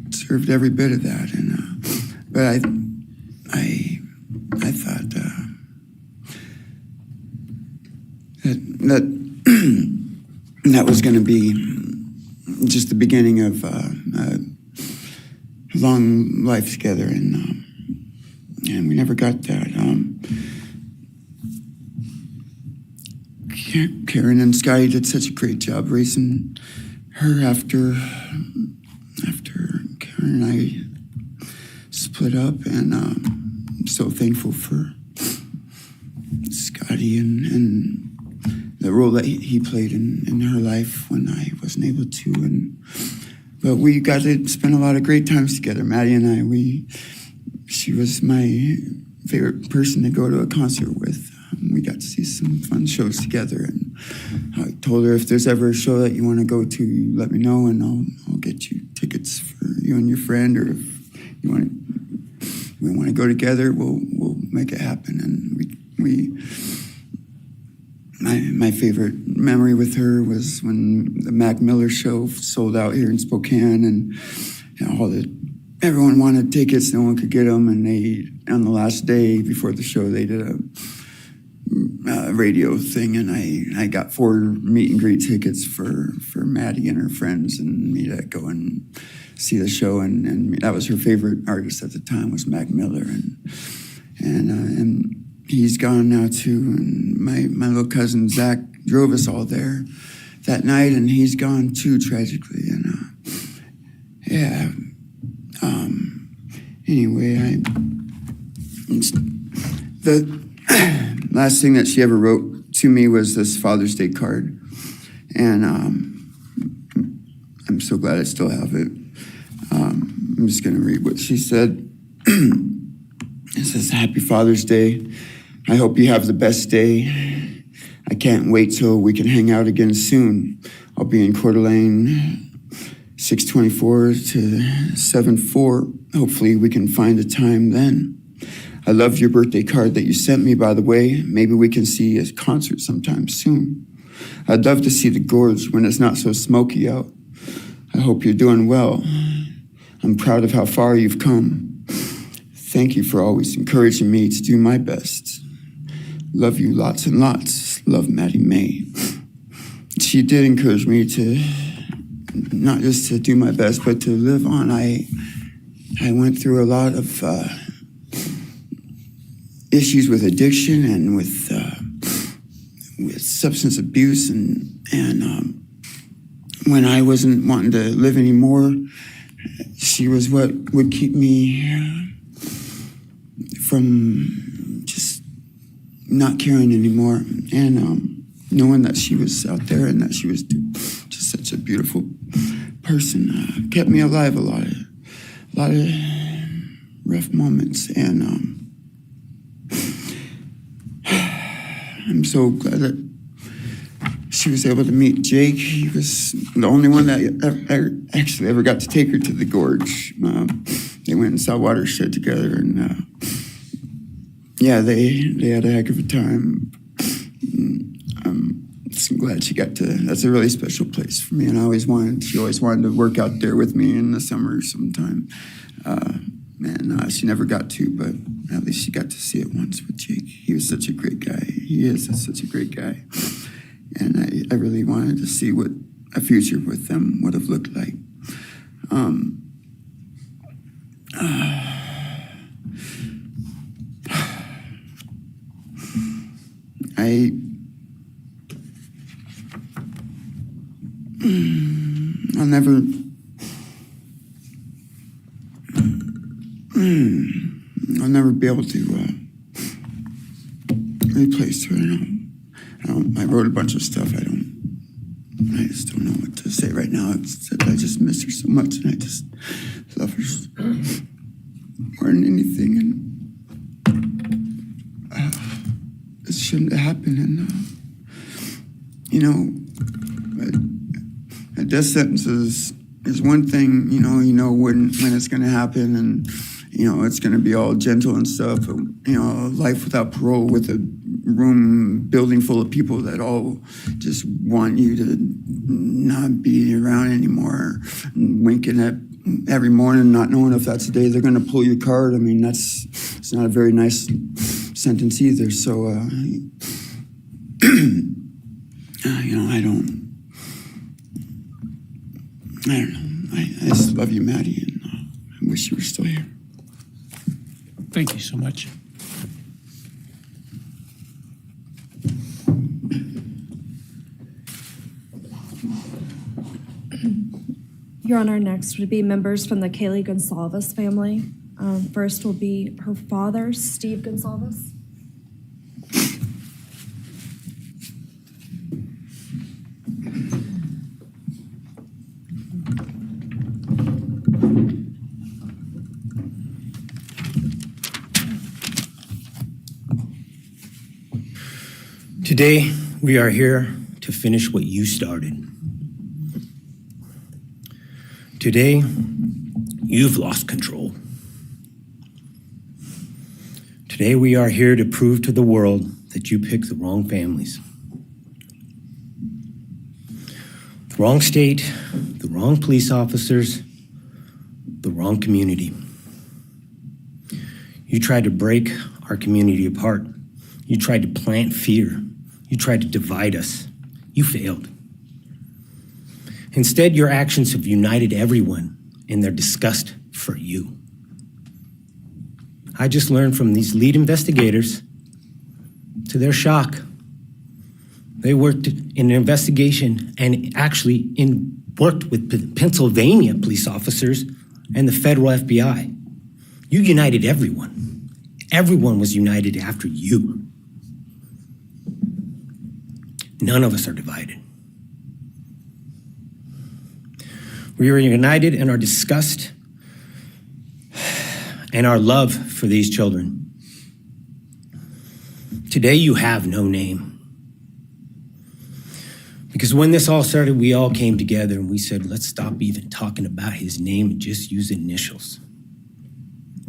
deserved every bit of that. And but I thought that was going to be just the beginning of a long life together, and we never got that. Karen and Scotty did such a great job raising her after Karen and I split up, and I'm so thankful for Scotty and the role that he played in her life when I wasn't able to. But we got to spend a lot of great times together, Maddie and I. She was my favorite person to go to a concert with. We got to see some fun shows together, and I told her, if there's ever a show that you want to go to, let me know, and I'll get you tickets for you and your friend, or if we want to go together, we'll make it happen. And my favorite memory with her was when the Mac Miller show sold out here in Spokane, and everyone wanted tickets, no one could get them, and on the last day before the show, they did a radio thing, and I got 4 meet and greet tickets for Maddie and her friends and me to go and see the show, and that was her favorite artist at the time, was Mac Miller, and he's gone now too, and my little cousin Zach drove us all there that night, and he's gone too, tragically, and anyway, the last thing that she ever wrote to me was this Father's Day card, and I'm so glad I still have it. I'm just going to read what she said. It says, "Happy Father's Day. I hope you have the best day. I can't wait till we can hang out again soon. I'll be in Coeur d'Alene, 624 to 74. Hopefully we can find a time then. I love your birthday card that you sent me, by the way. Maybe we can see a concert sometime soon. I'd love to see the gorge when it's not so smoky out. I hope you're doing well. I'm proud of how far you've come. Thank you for always encouraging me to do my best. Love you lots and lots. Love, Maddie May." She did encourage me to not just to do my best, but to live on. I went through a lot of issues with addiction and with substance abuse, and when I wasn't wanting to live anymore, she was what would keep me from just not caring anymore, and knowing that she was out there and that she was just such a beautiful person kept me alive a lot of rough moments, and I'm so glad that she was able to meet Jake. He was the only one that actually ever got to take her to the gorge. They went and saw Watershed together, and they had a heck of a time. I'm just glad she got to. That's a really special place for me, and she always wanted to work out there with me in the summer sometime. She never got to, but at least she got to see it once with Jake. He was such a great guy. He is such a great guy. And I really wanted to see what a future with them would have looked like. I'll never be able to replace her. I wrote a bunch of stuff. I just don't know what to say right now. Except I just miss her so much, and I just love her more than anything. And it shouldn't have happened. And death sentence is one thing, you know when it's going to happen, and it's going to be all gentle and stuff. But, life without parole with a building full of people that all just want you to not be around anymore, winking at every morning, not knowing if that's the day they're going to pull your card. I mean, it's not a very nice sentence either. So, I don't know. I just love you, Maddie, and I wish you were still here. Thank you so much. Your Honor, next would be members from the Kaylee Goncalves family. First will be her father, Steve Goncalves. Today, we are here to finish what you started. Today, you've lost control. Today, we are here to prove to the world that you picked the wrong families. The wrong state, the wrong police officers, the wrong community. You tried to break our community apart. You tried to plant fear. You tried to divide us. You failed. Instead, your actions have united everyone in their disgust for you. I just learned from these lead investigators, to their shock, they worked in an investigation and actually worked with Pennsylvania police officers and the federal FBI. You united everyone. Everyone was united after you. None of us are divided. We are united in our disgust and our love for these children. Today you have no name. Because when this all started, we all came together and we said, let's stop even talking about his name and just use initials.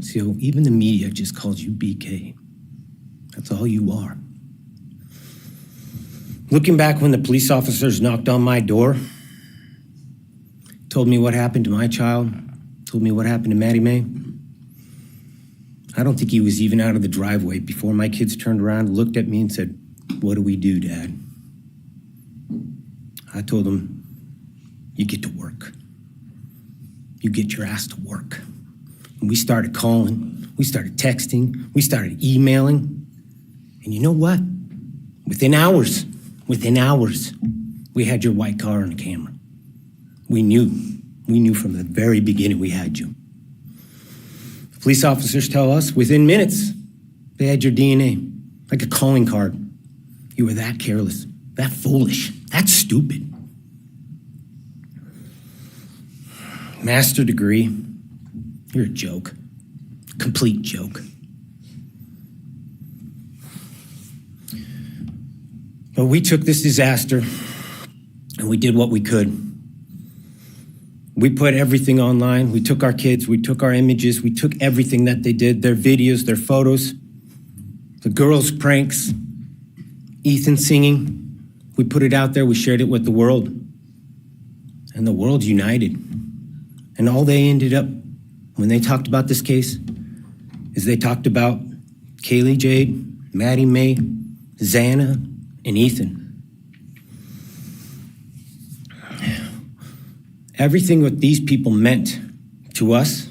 So even the media just calls you BK. That's all you are. Looking back when the police officers knocked on my door, told me what happened to my child, told me what happened to Maddie Mae, I don't think he was even out of the driveway before my kids turned around, looked at me and said, what do we do, Dad? I told them, you get to work. You get your ass to work. And we started calling, we started texting, we started emailing. And you know what? Within hours, we had your white car on the camera. We knew from the very beginning we had you. The police officers tell us within minutes, they had your DNA, like a calling card. You were that careless, that foolish, that stupid. Master degree, you're a joke, complete joke. But we took this disaster and we did what we could. We put everything online. We took our kids, we took our images, we took everything that they did, their videos, their photos, the girls' pranks, Ethan singing. We put it out there, we shared it with the world. And the world united. And all they ended up, when they talked about this case, is they talked about Kaylee Jade, Maddie Mae, Xana, and Ethan. Everything what these people meant to us,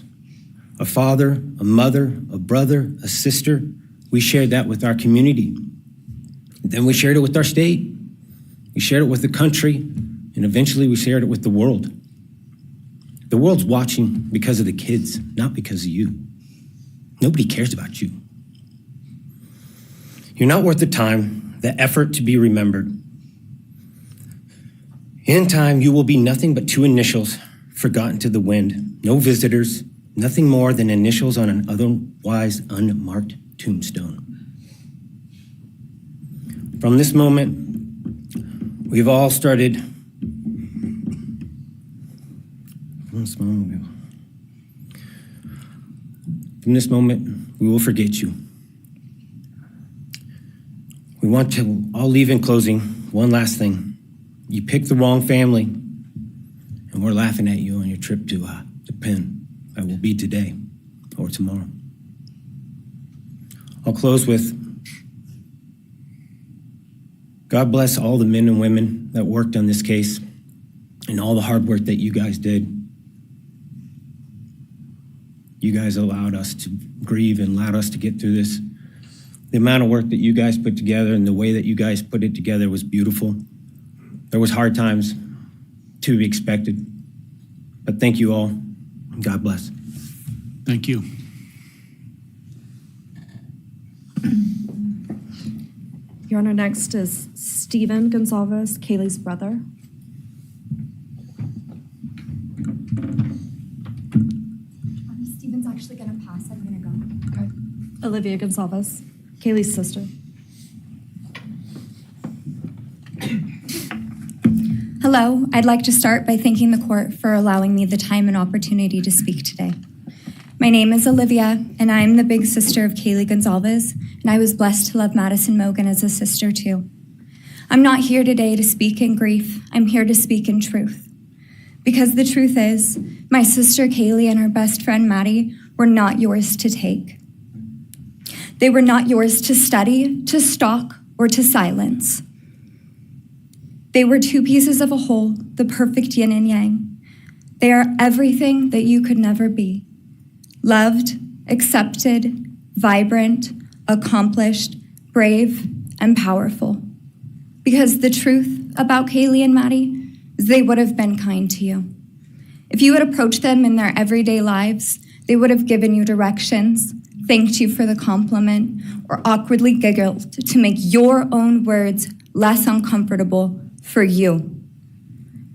a father, a mother, a brother, a sister, we shared that with our community. Then we shared it with our state. We shared it with the country, and eventually we shared it with the world. The world's watching because of the kids, not because of you. Nobody cares about you. You're not worth the time, the effort to be remembered. In time, you will be nothing but two initials forgotten to the wind. No visitors, nothing more than initials on an otherwise unmarked tombstone. From this moment, we've all started From this moment, we will forget you. We want to all leave in closing. One last thing. You picked the wrong family, and we're laughing at you on your trip to the pen that will be today or tomorrow. I'll close with, God bless all the men and women that worked on this case and all the hard work that you guys did. You guys allowed us to grieve and allowed us to get through this. The amount of work that you guys put together and the way that you guys put it together was beautiful. There was hard times to be expected, but thank you all. God bless. Thank you. Your Honor, next is Stephen Goncalves, Kaylee's brother. Stephen's actually going to pass. I'm going to go. Okay. Olivia Goncalves, Kaylee's sister. Hello. I'd like to start by thanking the court for allowing me the time and opportunity to speak today. My name is Olivia, and I'm the big sister of Kaylee Goncalves, and I was blessed to love Madison Mogen as a sister too. I'm not here today to speak in grief. I'm here to speak in truth. Because the truth is, my sister Kaylee and her best friend Maddie were not yours to take. They were not yours to study, to stalk, or to silence. They were two pieces of a whole, the perfect yin and yang. They are everything that you could never be. Loved, accepted, vibrant, accomplished, brave, and powerful. Because the truth about Kaylee and Maddie is they would have been kind to you. If you had approached them in their everyday lives, they would have given you directions, thanked you for the compliment, or awkwardly giggled to make your own words less uncomfortable for you.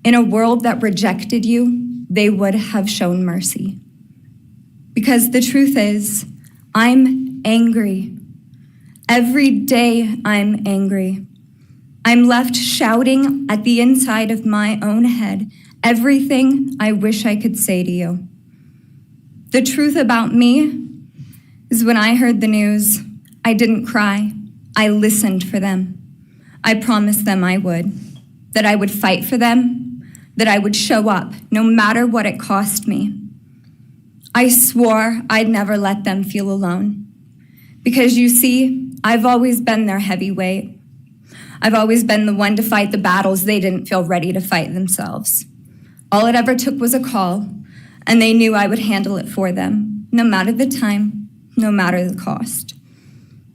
In a world that rejected you, they would have shown mercy. Because the truth is, I'm angry. Every day I'm angry. I'm left shouting at the inside of my own head everything I wish I could say to you. The truth about me is when I heard the news, I didn't cry. I listened for them. I promised them I would, that I would fight for them, that I would show up no matter what it cost me. I swore I'd never let them feel alone. Because you see, I've always been their heavyweight. I've always been the one to fight the battles they didn't feel ready to fight themselves. All it ever took was a call, and they knew I would handle it for them, no matter the time, no matter the cost.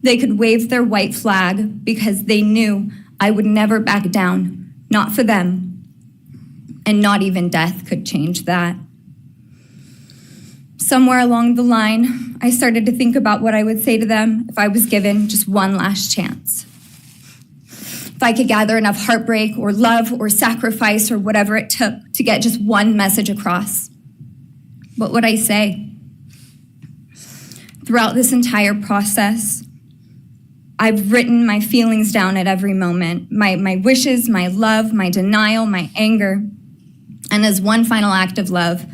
They could wave their white flag because they knew I would never back down, not for them, and not even death could change that. Somewhere along the line, I started to think about what I would say to them if I was given just one last chance. If I could gather enough heartbreak or love or sacrifice or whatever it took to get just one message across, what would I say? Throughout this entire process, I've written my feelings down at every moment, my wishes, my love, my denial, my anger. And as one final act of love,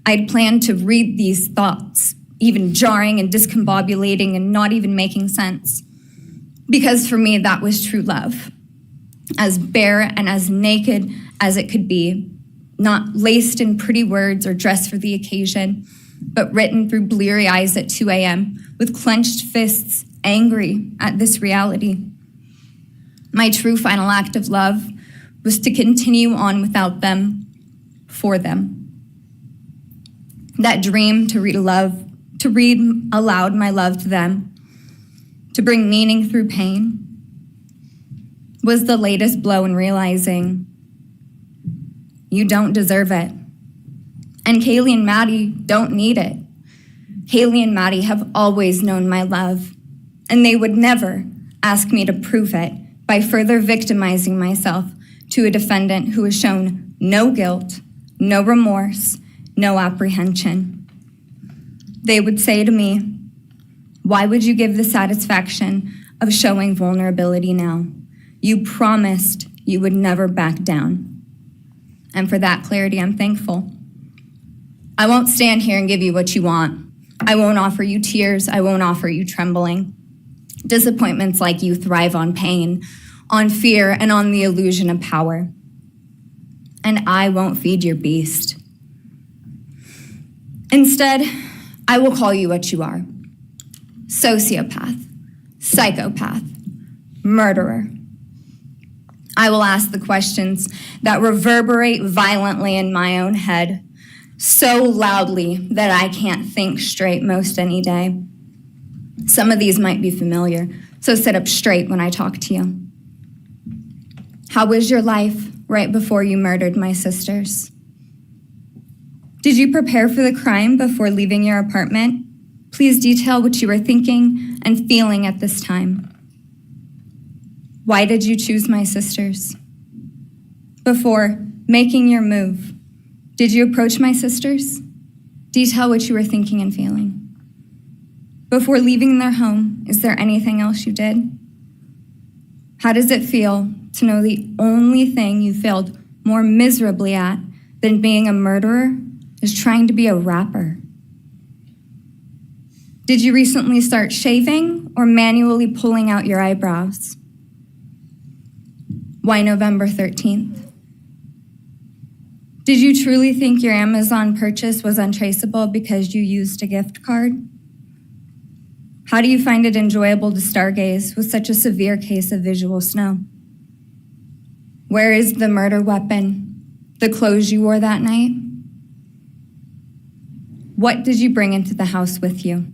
I'd planned to read these thoughts, even jarring and discombobulating and not even making sense. Because for me, that was true love. As bare and as naked as it could be, not laced in pretty words or dressed for the occasion, but written through bleary eyes at 2 a.m. with clenched fists, angry at this reality. My true final act of love was to continue on without them, for them. That dream to read aloud my love to them, to bring meaning through pain, was the latest blow in realizing you don't deserve it. And Kaylee and Maddie don't need it. Kaylee and Maddie have always known my love, and they would never ask me to prove it by further victimizing myself to a defendant who has shown no guilt, no remorse, no apprehension. They would say to me, why would you give the satisfaction of showing vulnerability now? You promised you would never back down. And for that clarity, I'm thankful. I won't stand here and give you what you want. I won't offer you tears. I won't offer you trembling. Disappointments like you thrive on pain, on fear, and on the illusion of power. And I won't feed your beast. Instead, I will call you what you are. Sociopath, psychopath, murderer. I will ask the questions that reverberate violently in my own head, so loudly that I can't think straight most any day. Some of these might be familiar, so sit up straight when I talk to you. How was your life right before you murdered my sisters? Did you prepare for the crime before leaving your apartment? Please detail what you were thinking and feeling at this time. Why did you choose my sisters? Before making your move, did you approach my sisters? Detail what you were thinking and feeling. Before leaving their home, is there anything else you did? How does it feel to know the only thing you failed more miserably at than being a murderer is trying to be a rapper? Did you recently start shaving or manually pulling out your eyebrows? Why November 13th? Did you truly think your Amazon purchase was untraceable because you used a gift card? How do you find it enjoyable to stargaze with such a severe case of visual snow? Where is the murder weapon? The clothes you wore that night? What did you bring into the house with you?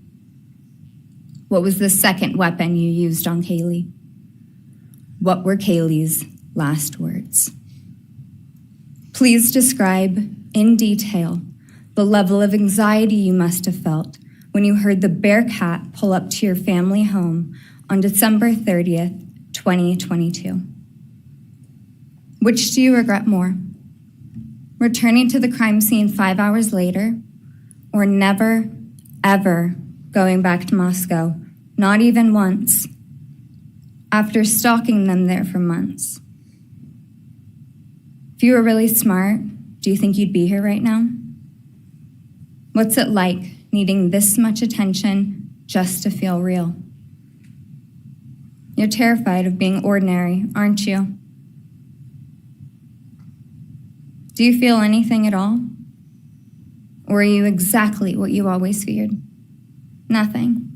What was the second weapon you used on Kaylee? What were Kaylee's last words? Please describe in detail the level of anxiety you must have felt when you heard the Bearcat pull up to your family home on December 30th, 2022. Which do you regret more? Returning to the crime scene 5 hours later, or never, ever going back to Moscow, not even once, after stalking them there for months? If you were really smart, do you think you'd be here right now? What's it like needing this much attention just to feel real? You're terrified of being ordinary, aren't you? Do you feel anything at all? Or are you exactly what you always feared? Nothing.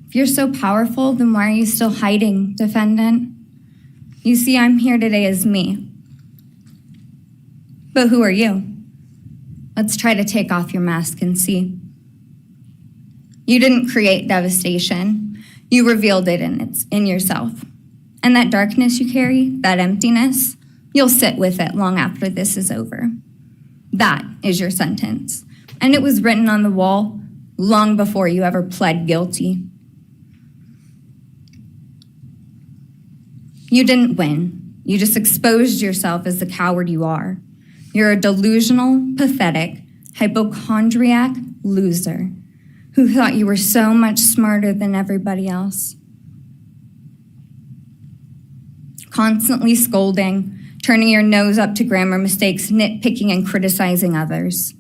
If you're so powerful, then why are you still hiding, defendant? You see, I'm here today as me. But who are you? Let's try to take off your mask and see. You didn't create devastation. You revealed it in yourself. And that darkness you carry, that emptiness, you'll sit with it long after this is over. That is your sentence. And it was written on the wall long before you ever pled guilty. You didn't win. You just exposed yourself as the coward you are. You're a delusional, pathetic, hypochondriac loser who thought you were so much smarter than everybody else. Constantly scolding, turning your nose up to grammar mistakes, nitpicking and criticizing others.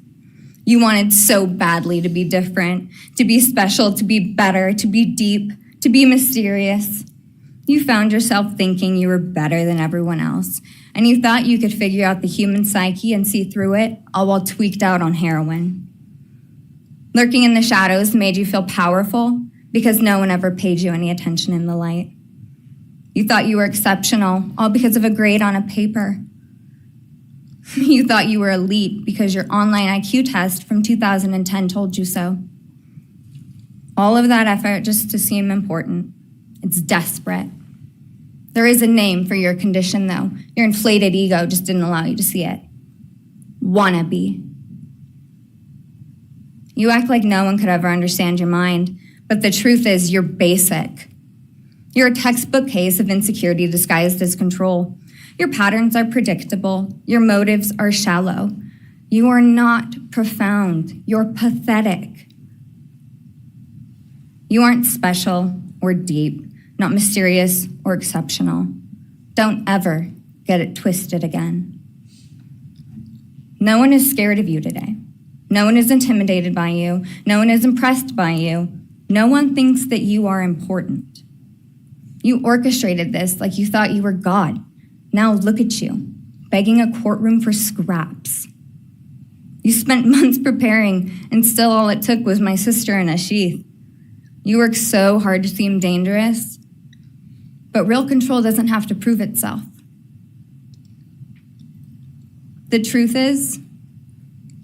You wanted so badly to be different, to be special, to be better, to be deep, to be mysterious. You found yourself thinking you were better than everyone else, and you thought you could figure out the human psyche and see through it, all while tweaked out on heroin. Lurking in the shadows made you feel powerful because no one ever paid you any attention in the light. You thought you were exceptional, all because of a grade on a paper. You thought you were elite because your online IQ test from 2010 told you so. All of that effort just to seem important. It's desperate. There is a name for your condition, though. Your inflated ego just didn't allow you to see it. Wannabe. You act like no one could ever understand your mind, but the truth is you're basic. You're a textbook case of insecurity disguised as control. Your patterns are predictable. Your motives are shallow. You are not profound. You're pathetic. You aren't special or deep, not mysterious or exceptional. Don't ever get it twisted again. No one is scared of you today. No one is intimidated by you. No one is impressed by you. No one thinks that you are important. You orchestrated this like you thought you were God. Now look at you, begging a courtroom for scraps. You spent months preparing, and still all it took was my sister in a sheath. You work so hard to seem dangerous, but real control doesn't have to prove itself. The truth is,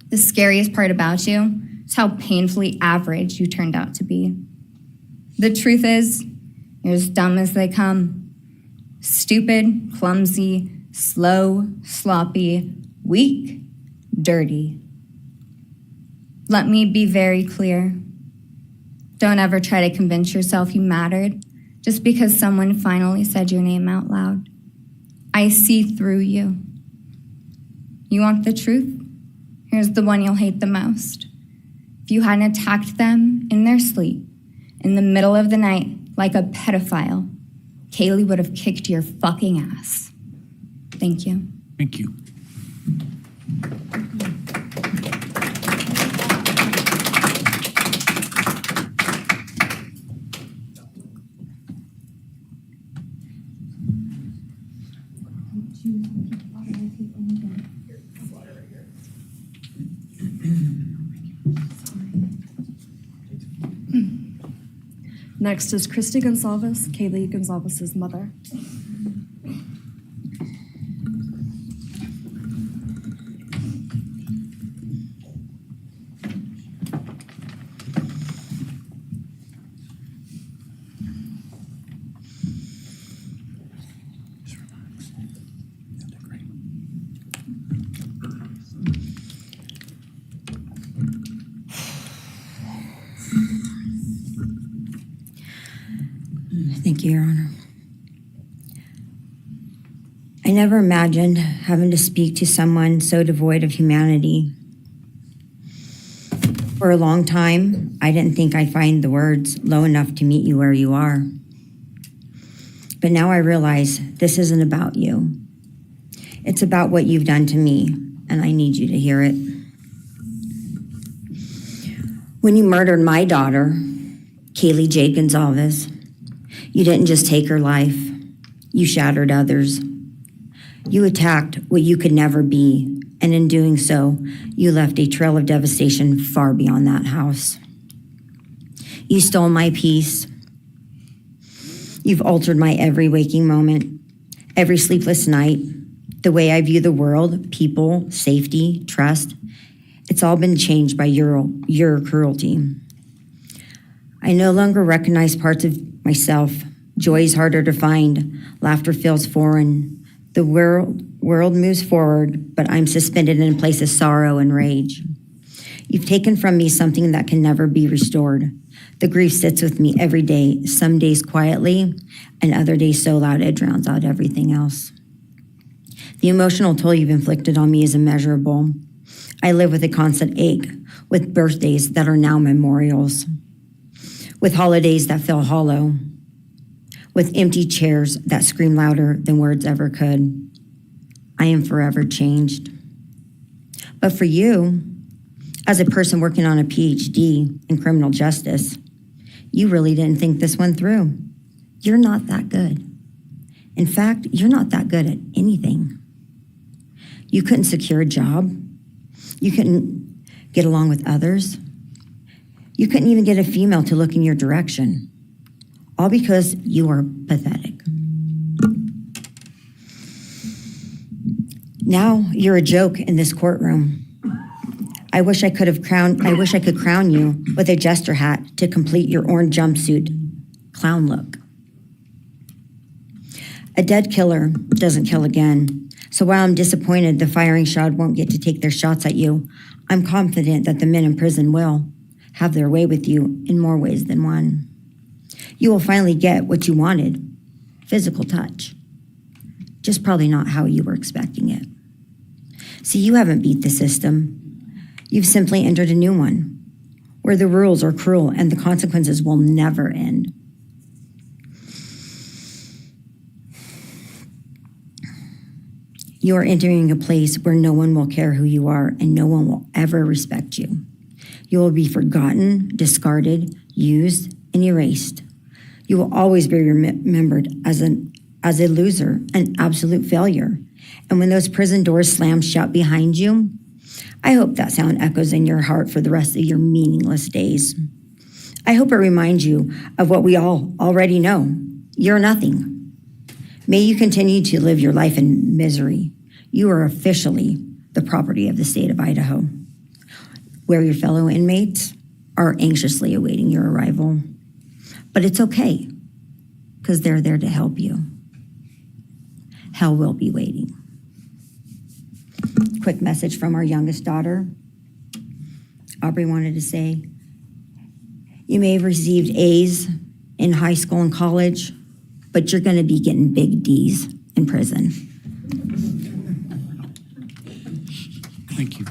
the scariest part about you is how painfully average you turned out to be. The truth is, you're as dumb as they come. Stupid, clumsy, slow, sloppy, weak, dirty. Let me be very clear. Don't ever try to convince yourself you mattered just because someone finally said your name out loud. I see through you. You want the truth? Here's the one you'll hate the most. If you hadn't attacked them in their sleep, in the middle of the night, like a pedophile, Kaylee would have kicked your fucking ass. Thank you. Thank you. Next is Christy Goncalves, Kaylee Goncalves' mother. Thank you, Your Honor. I never imagined having to speak to someone so devoid of humanity. For a long time, I didn't think I'd find the words low enough to meet you where you are. But now I realize this isn't about you. It's about what you've done to me, and I need you to hear it. When you murdered my daughter, Kaylee Jade Goncalves, you didn't just take her life, you shattered others. You attacked what you could never be, and in doing so, you left a trail of devastation far beyond that house. You stole my peace. You've altered my every waking moment, every sleepless night, the way I view the world, people, safety, trust. It's all been changed by your cruelty. I no longer recognize parts of myself. Joy is harder to find. Laughter feels foreign. The world moves forward, but I'm suspended in a place of sorrow and rage. You've taken from me something that can never be restored. The grief sits with me every day, some days quietly, and other days so loud it drowns out everything else. The emotional toll you've inflicted on me is immeasurable. I live with a constant ache, with birthdays that are now memorials, with holidays that feel hollow, with empty chairs that scream louder than words ever could. I am forever changed. But for you, as a person working on a PhD in criminal justice, you really didn't think this one through. You're not that good. In fact, you're not that good at anything. You couldn't secure a job. You couldn't get along with others. You couldn't even get a female to look in your direction. All because you are pathetic. Now you're a joke in this courtroom. I wish I could crown you with a jester hat to complete your orange jumpsuit clown look. A dead killer doesn't kill again. So while I'm disappointed the firing squad won't get to take their shots at you, I'm confident that the men in prison will have their way with you in more ways than one. You will finally get what you wanted, physical touch. Just probably not how you were expecting it. See, you haven't beat the system. You've simply entered a new one, where the rules are cruel and the consequences will never end. You are entering a place where no one will care who you are and no one will ever respect you. You will be forgotten, discarded, used, and erased. You will always be remembered as a loser, an absolute failure. And when those prison doors slam shut behind you, I hope that sound echoes in your heart for the rest of your meaningless days. I hope it reminds you of what we all already know. You're nothing. May you continue to live your life in misery. You are officially the property of the state of Idaho, where your fellow inmates are anxiously awaiting your arrival. But it's okay, because they're there to help you. Hell will be waiting. Quick message from our youngest daughter. Aubrey wanted to say, you may have received A's in high school and college, but you're going to be getting big D's in prison. Thank you.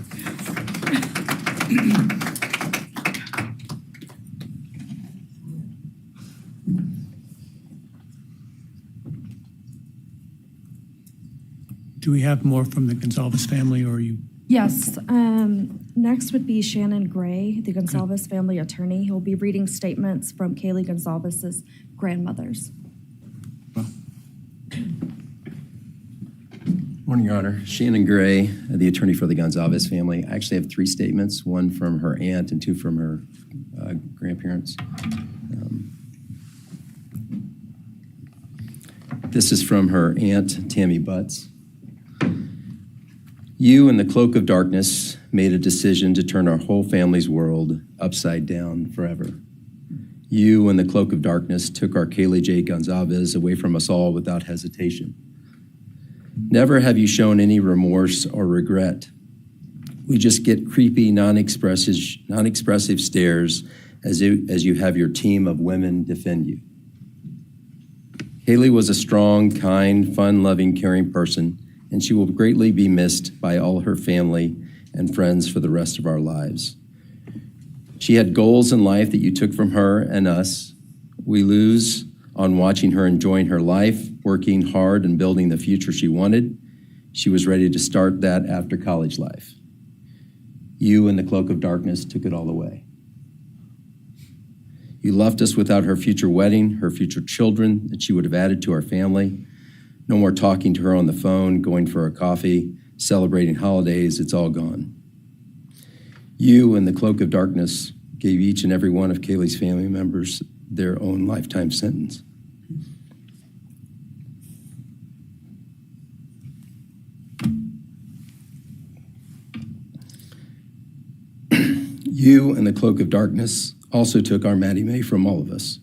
Do we have more from the Goncalves family, or are you? Yes. Next would be Shannon Gray, the Goncalves family attorney. He'll be reading statements from Kaylee Goncalves' grandmothers. Morning, Your Honor. Shannon Gray, the attorney for the Goncalves family. I actually have 3 statements, one from her aunt and 2 from her grandparents. This is from her aunt, Tammy Butts. You, in the cloak of darkness, made a decision to turn our whole family's world upside down forever. You, in the cloak of darkness, took our Kaylee J. Goncalves away from us all without hesitation. Never have you shown any remorse or regret. We just get creepy, non-expressive stares as you have your team of women defend you. Kaylee was a strong, kind, fun-loving, caring person, and she will greatly be missed by all her family and friends for the rest of our lives. She had goals in life that you took from her and us. We lose on watching her enjoying her life, working hard and building the future she wanted. She was ready to start that after college life. You, in the cloak of darkness, took it all away. You left us without her future wedding, her future children that she would have added to our family. No more talking to her on the phone, going for a coffee, celebrating holidays. It's all gone. You, in the cloak of darkness, gave each and every one of Kaylee's family members their own lifetime sentence. You, in the cloak of darkness, also took our Maddie Mae from all of us.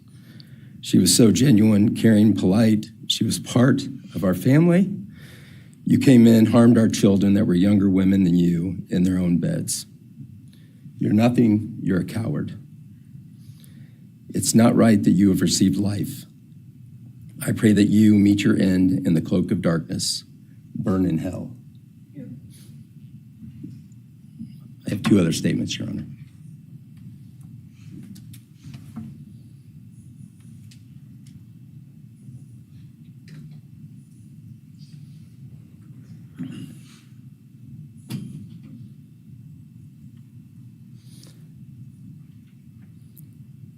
She was so genuine, caring, polite. She was part of our family. You came in, harmed our children that were younger women than you in their own beds. You're nothing, you're a coward. It's not right that you have received life. I pray that you meet your end in the cloak of darkness, burn in hell. I have 2 other statements, Your Honor.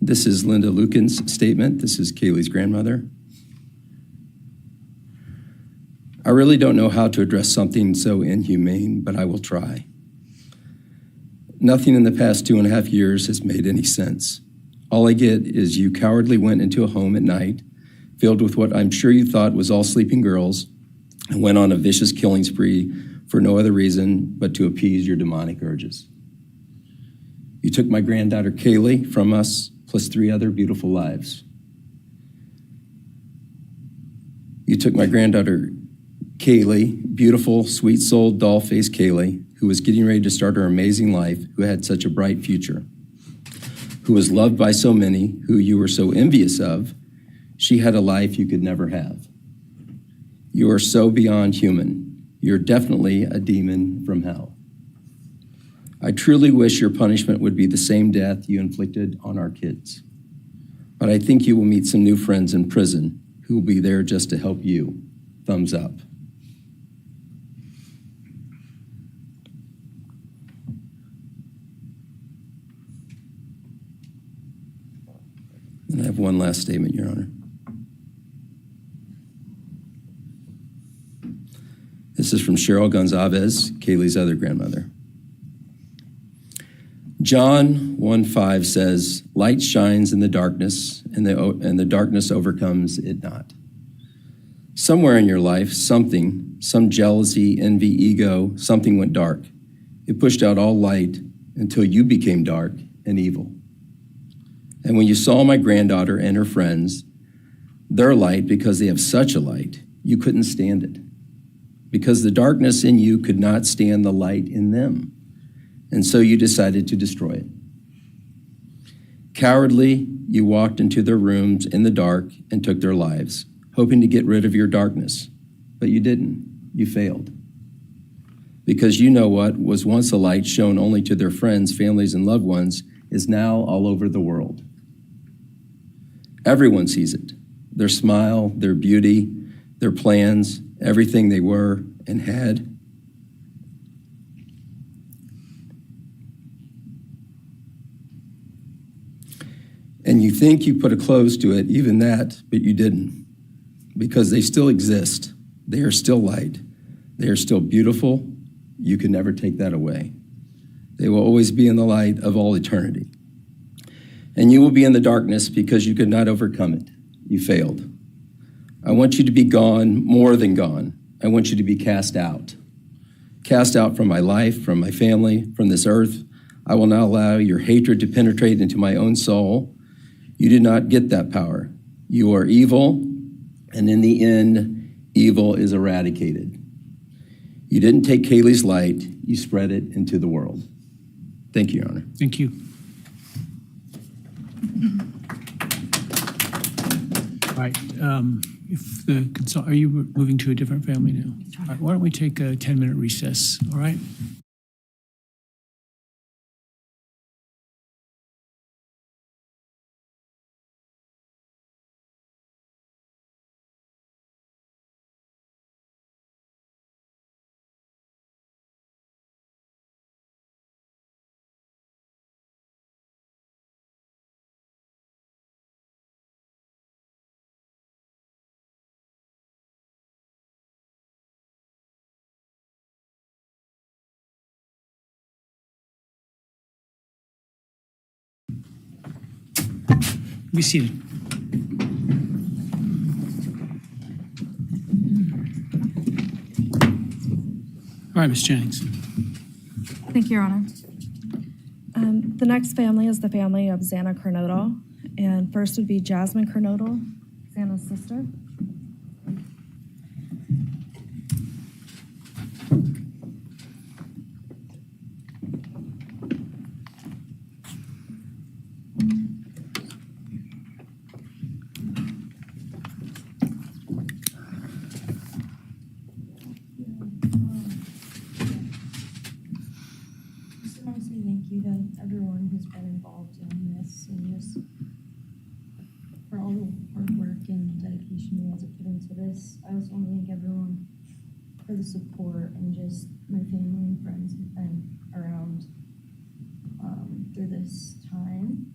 This is Linda Lucan's statement. This is Kaylee's grandmother. I really don't know how to address something so inhumane, but I will try. Nothing in the past 2.5 years has made any sense. All I get is you cowardly went into a home at night, filled with what I'm sure you thought was all sleeping girls, and went on a vicious killing spree for no other reason but to appease your demonic urges. You took my granddaughter Kaylee from us, plus 3 other beautiful lives. You took my granddaughter Kaylee, beautiful, sweet-souled, doll-faced Kaylee, who was getting ready to start her amazing life, who had such a bright future, who was loved by so many, who you were so envious of. She had a life you could never have. You are so beyond human. You're definitely a demon from hell. I truly wish your punishment would be the same death you inflicted on our kids. But I think you will meet some new friends in prison who will be there just to help you. Thumbs up. one last statement, Your Honor. This is from Cheryl Goncalves, Kaylee's other grandmother. John 1:5 says, "Light shines in the darkness, and the darkness overcomes it not." Somewhere in your life, some jealousy, envy, ego, something went dark. It pushed out all light until you became dark and evil. And when you saw my granddaughter and her friends, their light, because they have such a light, you couldn't stand it. Because the darkness in you could not stand the light in them. And so you decided to destroy it. Cowardly, you walked into their rooms in the dark and took their lives, hoping to get rid of your darkness. But you didn't. You failed. Because you know what was once a light shown only to their friends, families, and loved ones is now all over the world. Everyone sees it. Their smile, their beauty, their plans, everything they were and had. And you think you put a close to it, even that, but you didn't. Because they still exist. They are still light. They are still beautiful. You can never take that away. They will always be in the light of all eternity. And you will be in the darkness because you could not overcome it. You failed. I want you to be gone, more than gone. I want you to be cast out. Cast out from my life, from my family, from this earth. I will not allow your hatred to penetrate into my own soul. You did not get that power. You are evil, and in the end, evil is eradicated. You didn't take Kaylee's light, you spread it into the world. Thank you, Your Honor. Thank you. All right, are you moving to a different family now? All right, why don't we take a 10-minute recess, all right? Be seated. All right, Ms. Jennings. Thank you, Your Honor. The next family is the family of Xana Kernodle. And first would be Jasmine Kernodle, Xana's sister. Thank you to everyone who's been involved in this and just for all the hard work and dedication you guys have put into this. I also want to thank everyone for the support and just my family and friends who've been around through this time.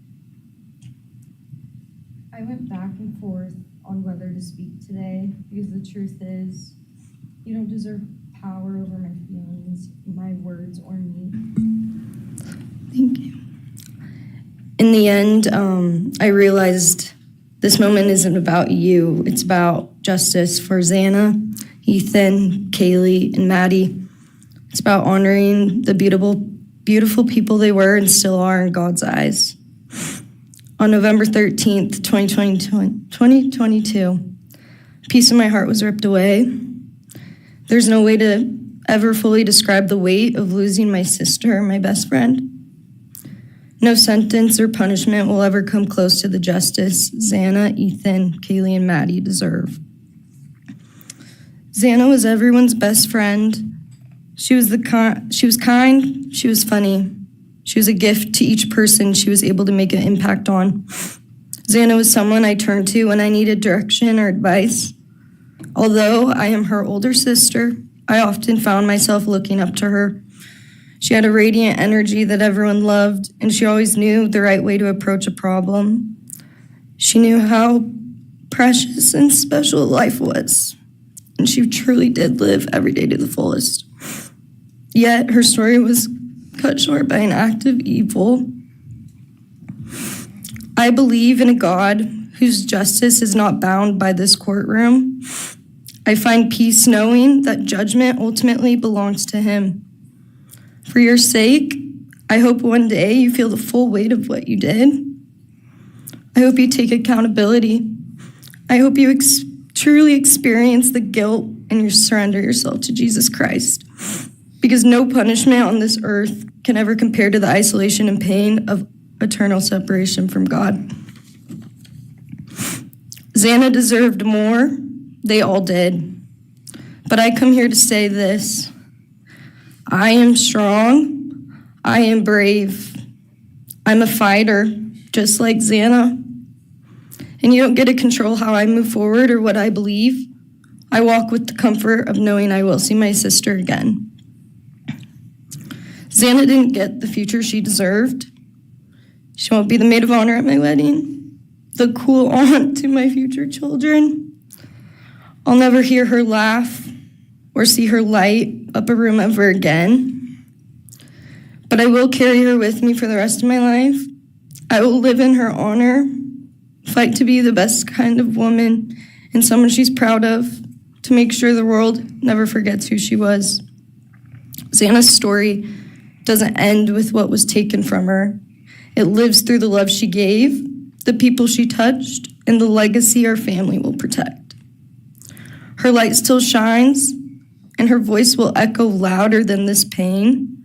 I went back and forth on whether to speak today because the truth is you don't deserve power over my feelings, my words, or me. Thank you. In the end, I realized this moment isn't about you. It's about justice for Xana, Ethan, Kaylee, and Maddie. It's about honoring the beautiful people they were and still are in God's eyes. On November 13th, 2022, a piece of my heart was ripped away. There's no way to ever fully describe the weight of losing my sister, my best friend. No sentence or punishment will ever come close to the justice Xana, Ethan, Kaylee, and Maddie deserve. Xana was everyone's best friend. She was kind, she was funny. She was a gift to each person she was able to make an impact on. Xana was someone I turned to when I needed direction or advice. Although I am her older sister, I often found myself looking up to her. She had a radiant energy that everyone loved, and she always knew the right way to approach a problem. She knew how precious and special life was, and she truly did live every day to the fullest. Yet her story was cut short by an act of evil. I believe in a God whose justice is not bound by this courtroom. I find peace knowing that judgment ultimately belongs to Him. For your sake, I hope one day you feel the full weight of what you did. I hope you take accountability. I hope you truly experience the guilt and you surrender yourself to Jesus Christ. Because no punishment on this earth can ever compare to the isolation and pain of eternal separation from God. Xana deserved more. They all did. But I come here to say this. I am strong. I am brave. I'm a fighter, just like Xana. And you don't get to control how I move forward or what I believe. I walk with the comfort of knowing I will see my sister again. Xana didn't get the future she deserved. She won't be the maid of honor at my wedding, the cool aunt to my future children. I'll never hear her laugh or see her light up a room ever again. But I will carry her with me for the rest of my life. I will live in her honor, fight to be the best kind of woman and someone she's proud of, to make sure the world never forgets who she was. Xana's story doesn't end with what was taken from her. It lives through the love she gave, the people she touched, and the legacy our family will protect. Her light still shines, and her voice will echo louder than this pain.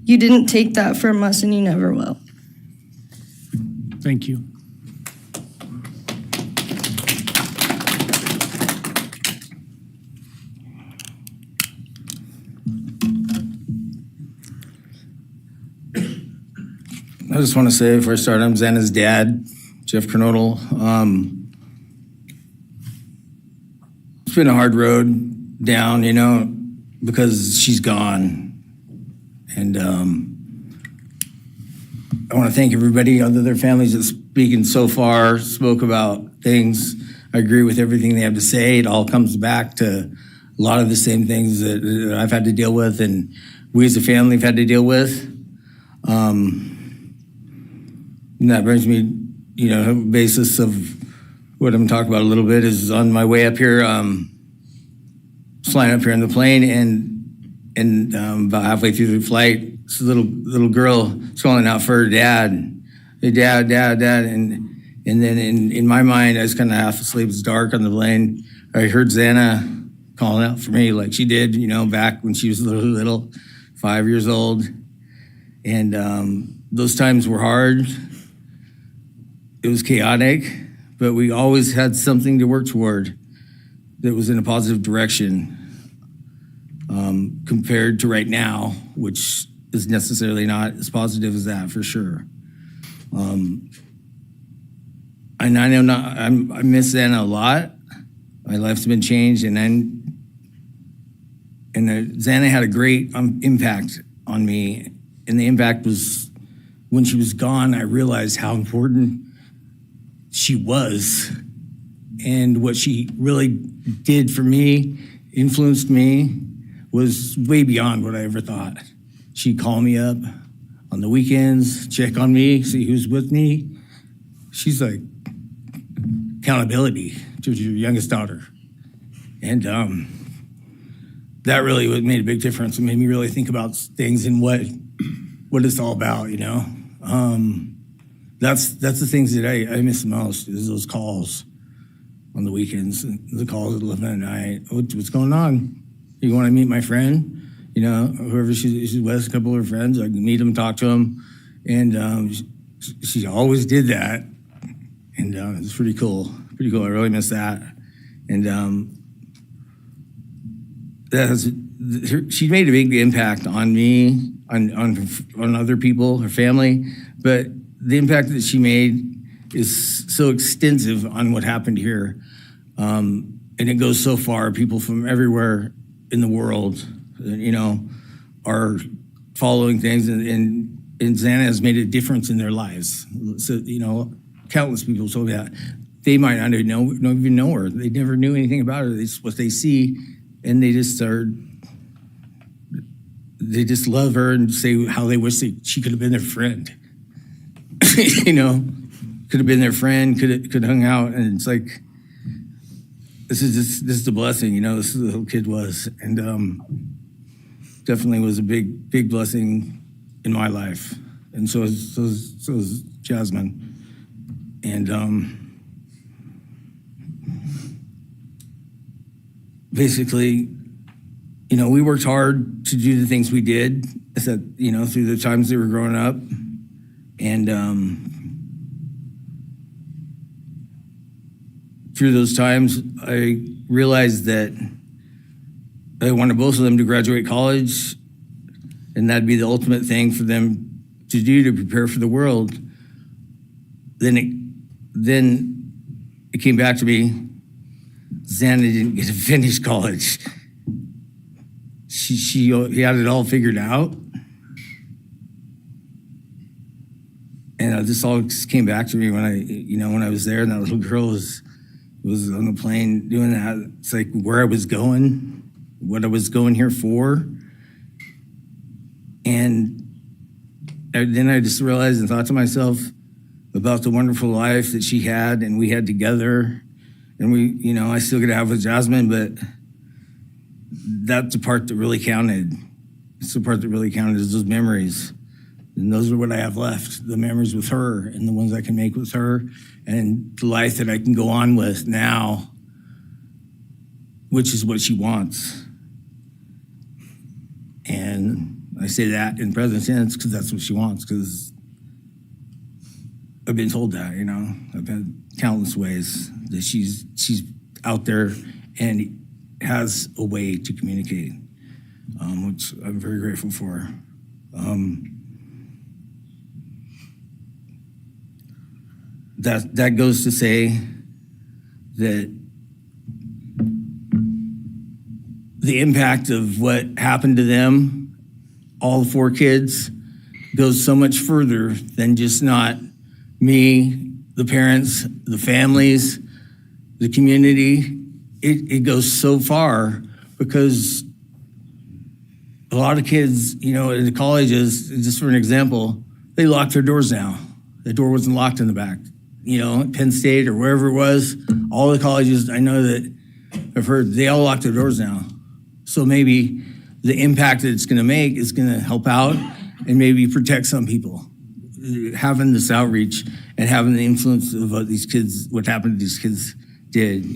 You didn't take that from us, and you never will. Thank you. I just want to say before I start, I'm Xana's dad, Jeff Kernodle. It's been a hard road down, because she's gone. And I want to thank everybody, other their families that's speaking so far, spoke about things. I agree with everything they have to say. It all comes back to a lot of the same things that I've had to deal with and we as a family have had to deal with. And that brings me, basis of what I'm talking about a little bit is on my way up here, flying up here in the plane, and about halfway through the flight, this little girl is calling out for her dad. Hey, dad, and then in my mind, I was kind of half asleep. It's dark on the plane. I heard Xana calling out for me like she did, back when she was little, 5 years old, and those times were hard. It was chaotic, but we always had something to work toward that was in a positive direction compared to right now, which is necessarily not as positive as that for sure. And I know I miss Xana a lot. My life's been changed, and Xana had a great impact on me, and the impact was when she was gone. I realized how important she was and what she really did for me, influenced me, was way beyond what I ever thought. She'd call me up on the weekends, check on me, see who's with me. She's like accountability to your youngest daughter. And that really made a big difference. It made me really think about things and what it's all about, That's the things that I miss the most is those calls on the weekends, the calls at 11 at night. What's going on? You want to meet my friend? Whoever she's with, a couple of her friends, I can meet them, talk to them. And she always did that. And it's pretty cool. Pretty cool. I really miss that. And she made a big impact on me, on other people, her family. But the impact that she made is so extensive on what happened here. And it goes so far. People from everywhere in the world, are following things. And Xana has made a difference in their lives. So, countless people told me that. They might not even know her. They never knew anything about her. It's what they see, and they just love her and say how they wish she could have been their friend. Could have been their friend, could have hung out, and it's like, this is a blessing, this is the little kid was, and definitely was a big blessing in my life, and so is Jasmine, and basically, we worked hard to do the things we did, through the times they were growing up, and through those times, I realized that I wanted both of them to graduate college, and that'd be the ultimate thing for them to do to prepare for the world. Then it came back to me, Xana didn't get to finish college. He had it all figured out. And this all just came back to me when I was there, and that little girl was on the plane doing that. It's like where I was going, what I was going here for. And then I just realized and thought to myself about the wonderful life that she had and we had together. And I still get to have with Jasmine, but that's the part that really counted. It's the part that really counted is those memories. And those are what I have left, the memories with her and the ones I can make with her and the life that I can go on with now, which is what she wants. And I say that in present tense because that's what she wants, because I've been told that, I've had countless ways that she's out there and has a way to communicate, which I'm very grateful for. That goes to say that the impact of what happened to them, all 4 kids, goes so much further than just not me, the parents, the families, the community. It goes so far because a lot of kids, in the colleges, just for an example, they locked their doors now. The door wasn't locked in the back. At Penn State or wherever it was, all the colleges, I know that I've heard, they all lock their doors now. So maybe the impact that it's gonna make is gonna help out and maybe protect some people. Having this outreach and having the influence of what happened to these kids did,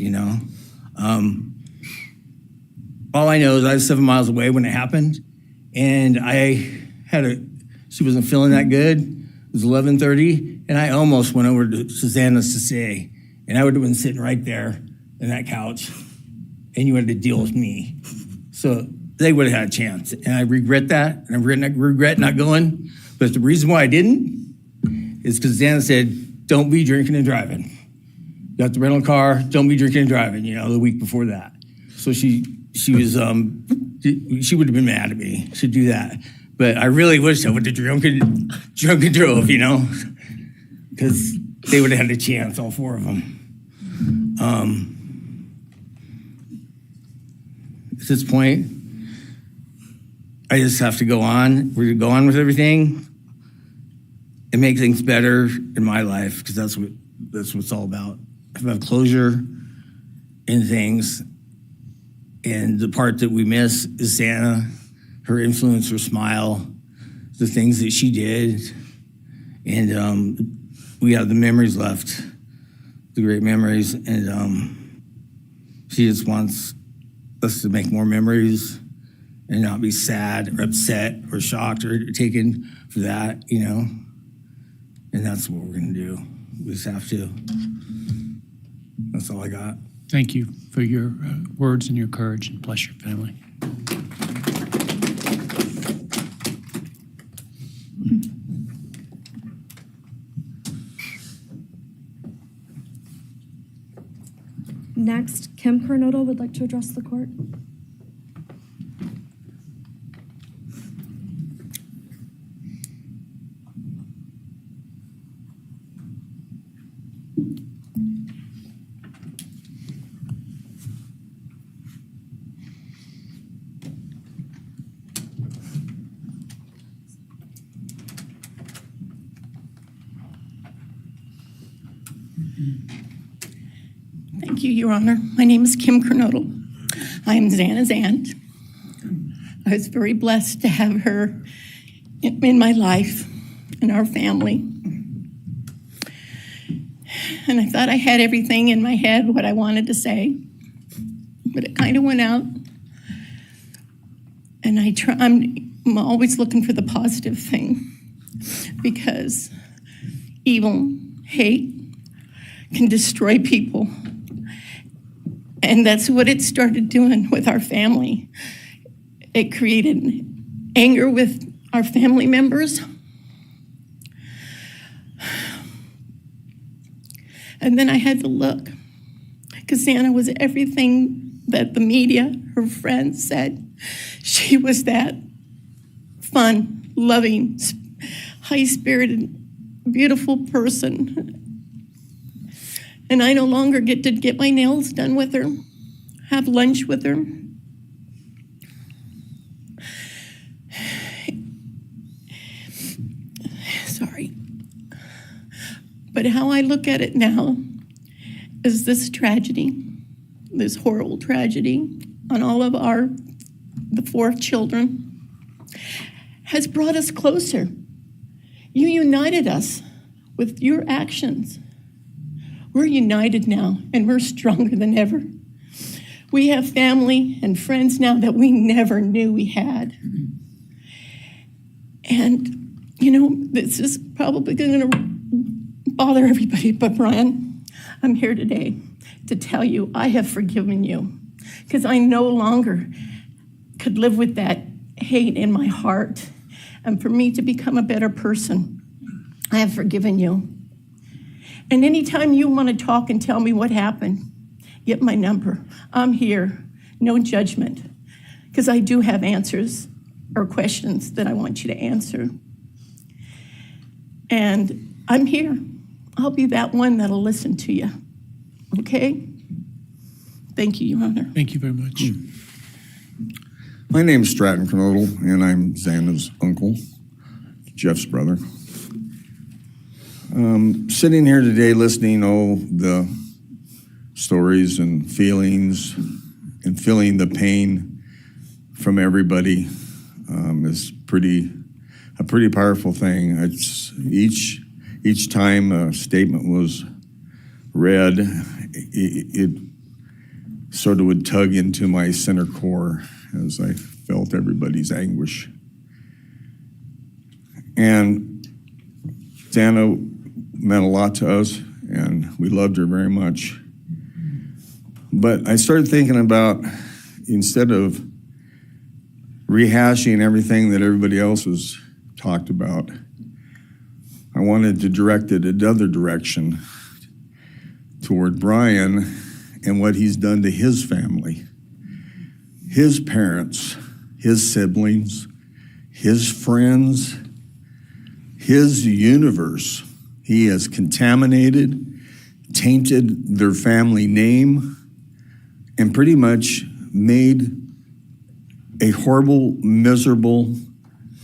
all I know is I was 7 miles away when it happened, and she wasn't feeling that good. It was 11:30. And I almost went over to Susanna's to say, and I would have been sitting right there in that couch, and you had to deal with me. So they would have had a chance. And I regret that, and I regret not going. But the reason why I didn't is because Susanna said, don't be drinking and driving. Got the rental car, don't be drinking and driving, the week before that. So she was, she would have been mad at me to do that. But I really wish I would have drunk and drove, because they would have had a chance, all 4 of them. At this point, I just have to go on. We're gonna go on with everything and make things better in my life, because that's what it's all about. If I have closure in things, and the part that we miss is Xana, her influence, her smile, the things that she did, and we have the memories left, the great memories, and she just wants us to make more memories and not be sad or upset or shocked or taken for that, and that's what we're gonna do. We just have to. That's all I got. Thank you for your words and your courage, and bless your family. Next, Kim Kernodle would like to address the court. Thank you, Your Honor. My name is Kim Kernodle. I am Xana's aunt. I was very blessed to have her in my life, in our family. And I thought I had everything in my head, what I wanted to say, but it kind of went out. And I'm always looking for the positive thing, because evil, hate can destroy people. And that's what it started doing with our family. It created anger with our family members. And then I had to look, because Xana was everything that the media, her friends said. She was that fun, loving, high-spirited, beautiful person. And I no longer get to get my nails done with her, have lunch with her. Sorry. But how I look at it now is this tragedy, this horrible tragedy on all of the 4 children, has brought us closer. You united us with your actions. We're united now, and we're stronger than ever. We have family and friends now that we never knew we had. And, you know, this is probably going to bother everybody, but Bryan, I'm here today to tell you I have forgiven you, because I no longer could live with that hate in my heart. And for me to become a better person, I have forgiven you. And anytime you want to talk and tell me what happened, get my number. I'm here, no judgment, because I do have answers or questions that I want you to answer. And I'm here. I'll be that one that'll listen to you. Okay? Thank you, Your Honor. Thank you very much. My name's Stratton Kernodle, and I'm Xana's uncle, Jeff's brother. Sitting here today listening to the stories and feelings and feeling the pain from everybody is a pretty powerful thing. It's each time a statement was read, it sort of would tug into my center core as I felt everybody's anguish. And Xana meant a lot to us, and we loved her very much. But I started thinking about, instead of rehashing everything that everybody else has talked about, I wanted to direct it another direction toward Bryan and what he's done to his family, his parents, his siblings, his friends, his universe. He has contaminated, tainted their family name, and pretty much made a horrible, miserable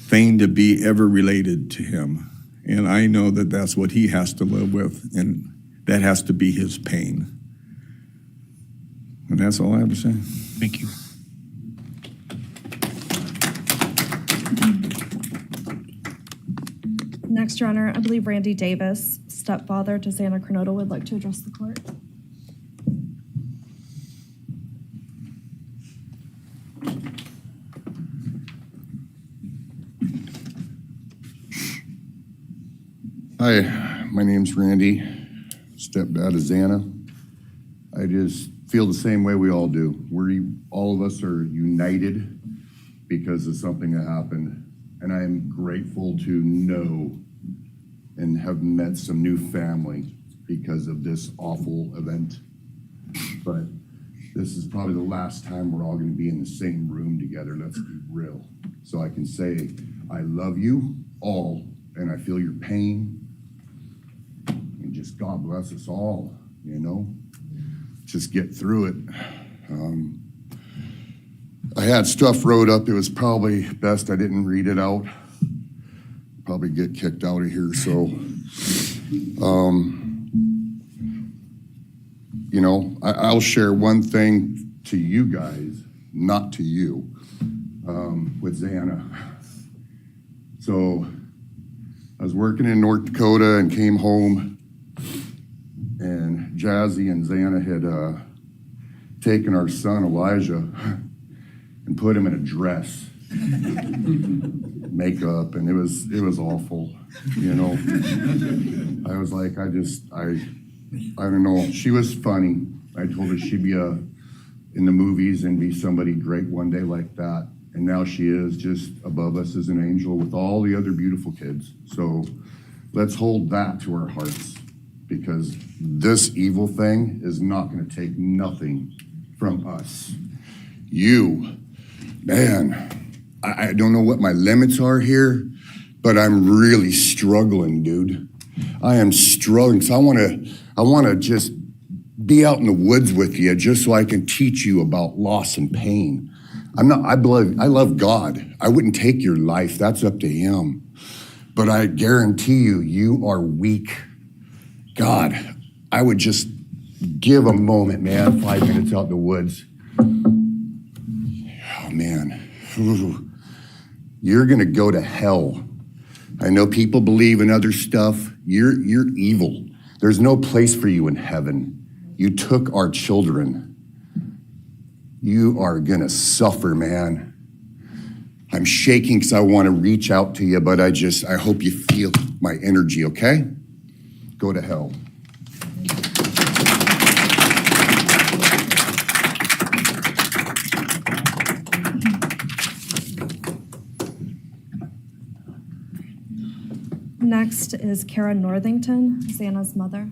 thing to be ever related to him. And I know that that's what he has to live with, and that has to be his pain. And that's all I have to say. Thank you. Next, Your Honor, I believe Randy Davis, stepfather to Xana Kernodle, would like to address the court. Hi, my name's Randy, stepdad of Xana. I just feel the same way we all do. All of us are united because of something that happened, and I am grateful to know and have met some new family because of this awful event. But this is probably the last time we're all going to be in the same room together, let's be real. So I can say, I love you all, and I feel your pain, and just God bless us all, you know? Just get through it. I had stuff wrote up. It was probably best I didn't read it out. Probably get kicked out of here. So you know, I'll share one thing to you guys, not to you, with Xana. So I was working in North Dakota and came home, and Jazzy and Xana had taken our son Elijah and put him in a dress, makeup, and it was awful, you know. I was like, I don't know. She was funny. I told her she'd be in the movies and be somebody great one day like that. And now she is just above us as an angel with all the other beautiful kids. So let's hold that to our hearts, because this evil thing is not going to take nothing from us. You, man, I don't know what my limits are here, but I'm really struggling, dude. I am struggling. So I want to just be out in the woods with you just so I can teach you about loss and pain. I love God. I wouldn't take your life. That's up to him. But I guarantee you, you are weak. God, I would just give a moment, man, 5 minutes out in the woods. Oh, man. Ooh. You're going to go to hell. I know people believe in other stuff. You're evil. There's no place for you in heaven. You took our children. You are going to suffer, man. I'm shaking because I want to reach out to you, but I hope you feel my energy, okay? Go to hell. Next is Kara Northington, Xana's mother.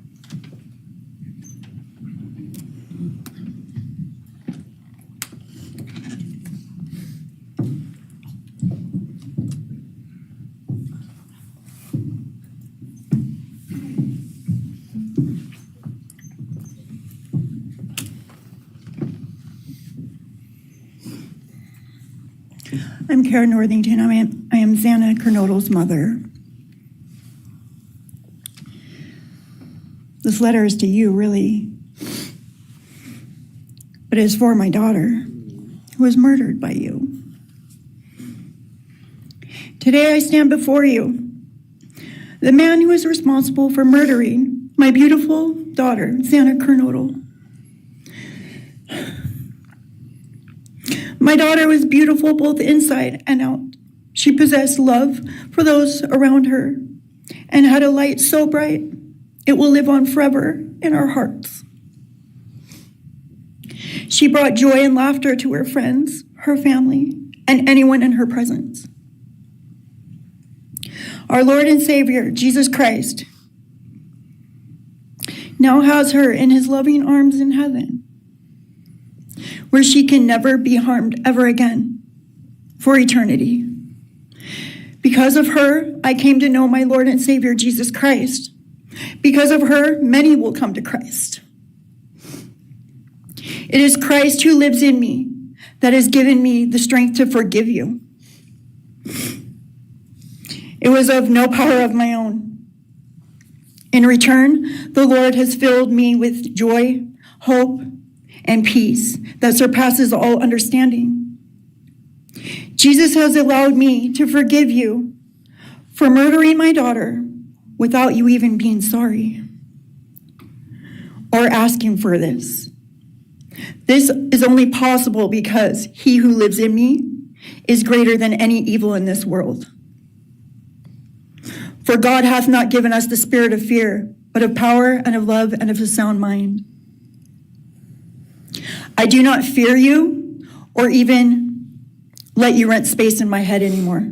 I'm Kara Northington. I am Xana Kernodle's mother. This letter is to you, really. But it is for my daughter, who was murdered by you. Today I stand before you, the man who is responsible for murdering my beautiful daughter, Xana Kernodle. My daughter was beautiful both inside and out. She possessed love for those around her and had a light so bright it will live on forever in our hearts. She brought joy and laughter to her friends, her family, and anyone in her presence. Our Lord and Savior, Jesus Christ, now has her in his loving arms in heaven, where she can never be harmed ever again for eternity. Because of her, I came to know my Lord and Savior, Jesus Christ. Because of her, many will come to Christ. It is Christ who lives in me that has given me the strength to forgive you. It was of no power of my own. In return, the Lord has filled me with joy, hope, and peace that surpasses all understanding. Jesus has allowed me to forgive you for murdering my daughter without you even being sorry or asking for this. This is only possible because he who lives in me is greater than any evil in this world. For God hath not given us the spirit of fear, but of power and of love and of a sound mind. I do not fear you or even let you rent space in my head anymore.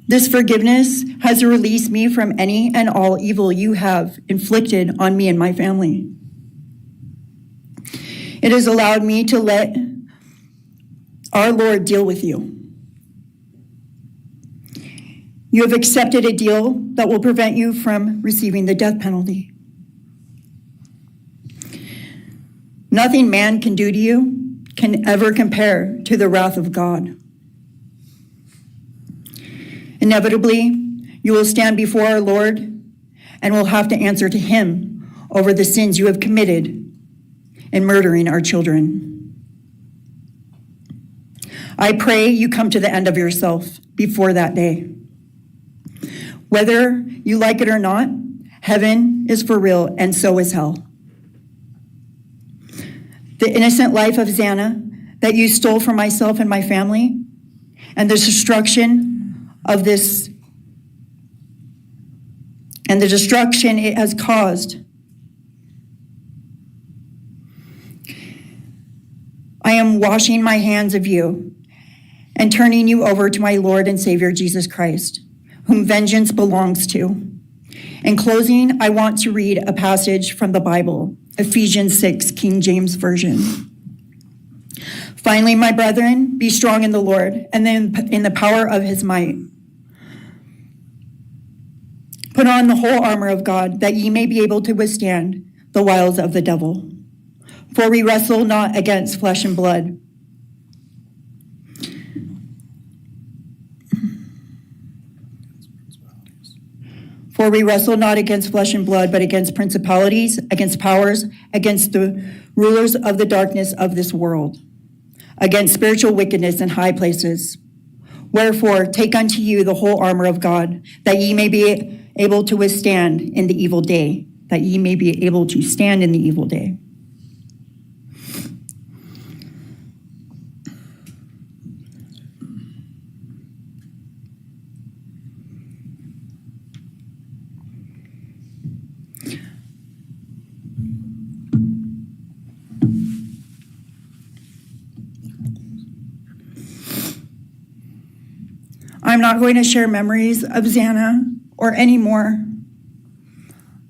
This forgiveness has released me from any and all evil you have inflicted on me and my family. It has allowed me to let our Lord deal with you. You have accepted a deal that will prevent you from receiving the death penalty. Nothing man can do to you can ever compare to the wrath of God. Inevitably, you will stand before our Lord and will have to answer to him over the sins you have committed in murdering our children. I pray you come to the end of yourself before that day. Whether you like it or not, heaven is for real, and so is hell. The innocent life of Xana that you stole from myself and my family, and the destruction it has caused. I am washing my hands of you and turning you over to my Lord and Savior, Jesus Christ, whom vengeance belongs to. In closing, I want to read a passage from the Bible, Ephesians 6, King James Version. Finally, my brethren, be strong in the Lord and then in the power of his might. Put on the whole armor of God, that ye may be able to withstand the wiles of the devil. For we wrestle not against flesh and blood, but against principalities, against powers, against the rulers of the darkness of this world, against spiritual wickedness in high places. Wherefore, take unto you the whole armor of God, that ye may be able to withstand in the evil day, that ye may be able to stand in the evil day. I'm not going to share memories of Xana or any more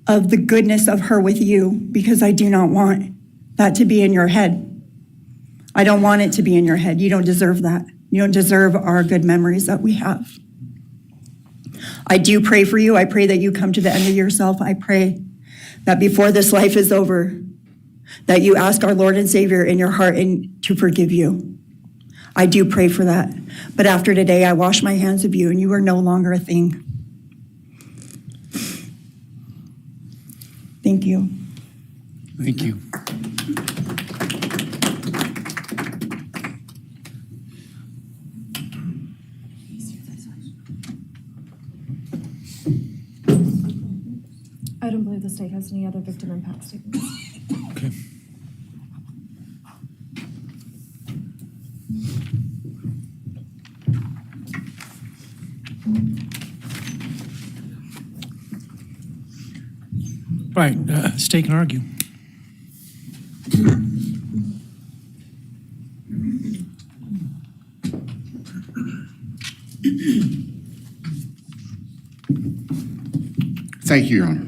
of the goodness of her with you, because I do not want that to be in your head. I don't want it to be in your head. You don't deserve that. You don't deserve our good memories that we have. I do pray for you. I pray that you come to the end of yourself. I pray that before this life is over, that you ask our Lord and Savior in your heart and to forgive you. I do pray for that. But after today, I wash my hands of you, and you are no longer a thing. Thank you. Thank you. I don't believe the state has any other victim impact statements. Okay. All right, stay and argue. Thank you, Your Honor.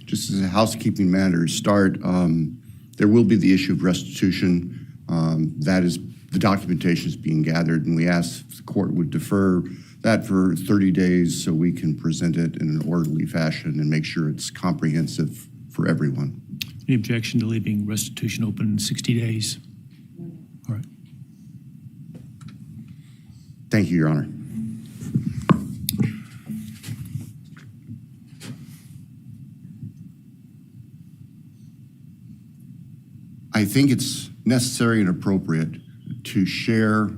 Just as a housekeeping matter to start, there will be the issue of restitution. That is, the documentation is being gathered, and we ask if the court would defer that for 30 days so we can present it in an orderly fashion and make sure it's comprehensive for everyone. Any objection to leaving restitution open 60 days? All right. Thank you, Your Honor. I think it's necessary and appropriate to share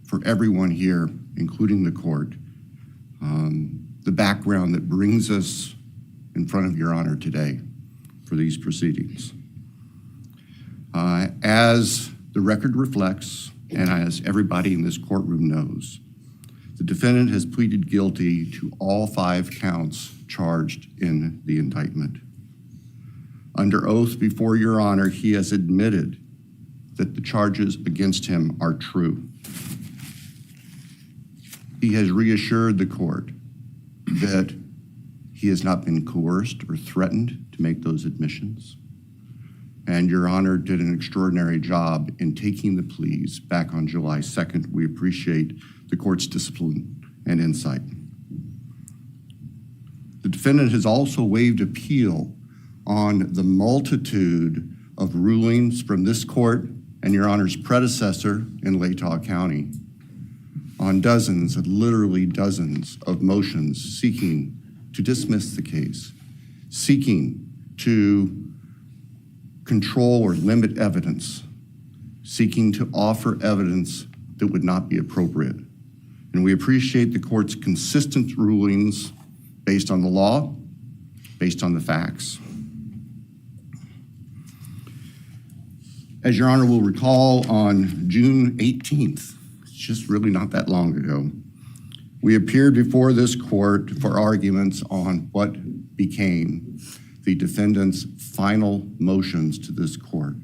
for everyone here, including the court, the background that brings us in front of Your Honor today for these proceedings. As the record reflects, and as everybody in this courtroom knows, the defendant has pleaded guilty to all 5 counts charged in the indictment. Under oath before Your Honor, he has admitted that the charges against him are true. He has reassured the court that he has not been coerced or threatened to make those admissions. And Your Honor did an extraordinary job in taking the pleas back on July 2nd. We appreciate the court's discipline and insight. The defendant has also waived appeal on the multitude of rulings from this court and Your Honor's predecessor in Latah County on dozens, literally dozens of motions seeking to dismiss the case, seeking to control or limit evidence, seeking to offer evidence that would not be appropriate. And we appreciate the court's consistent rulings based on the law, based on the facts. As Your Honor will recall, on June 18th, it's just really not that long ago, we appeared before this court for arguments on what became the defendant's final motions to this court.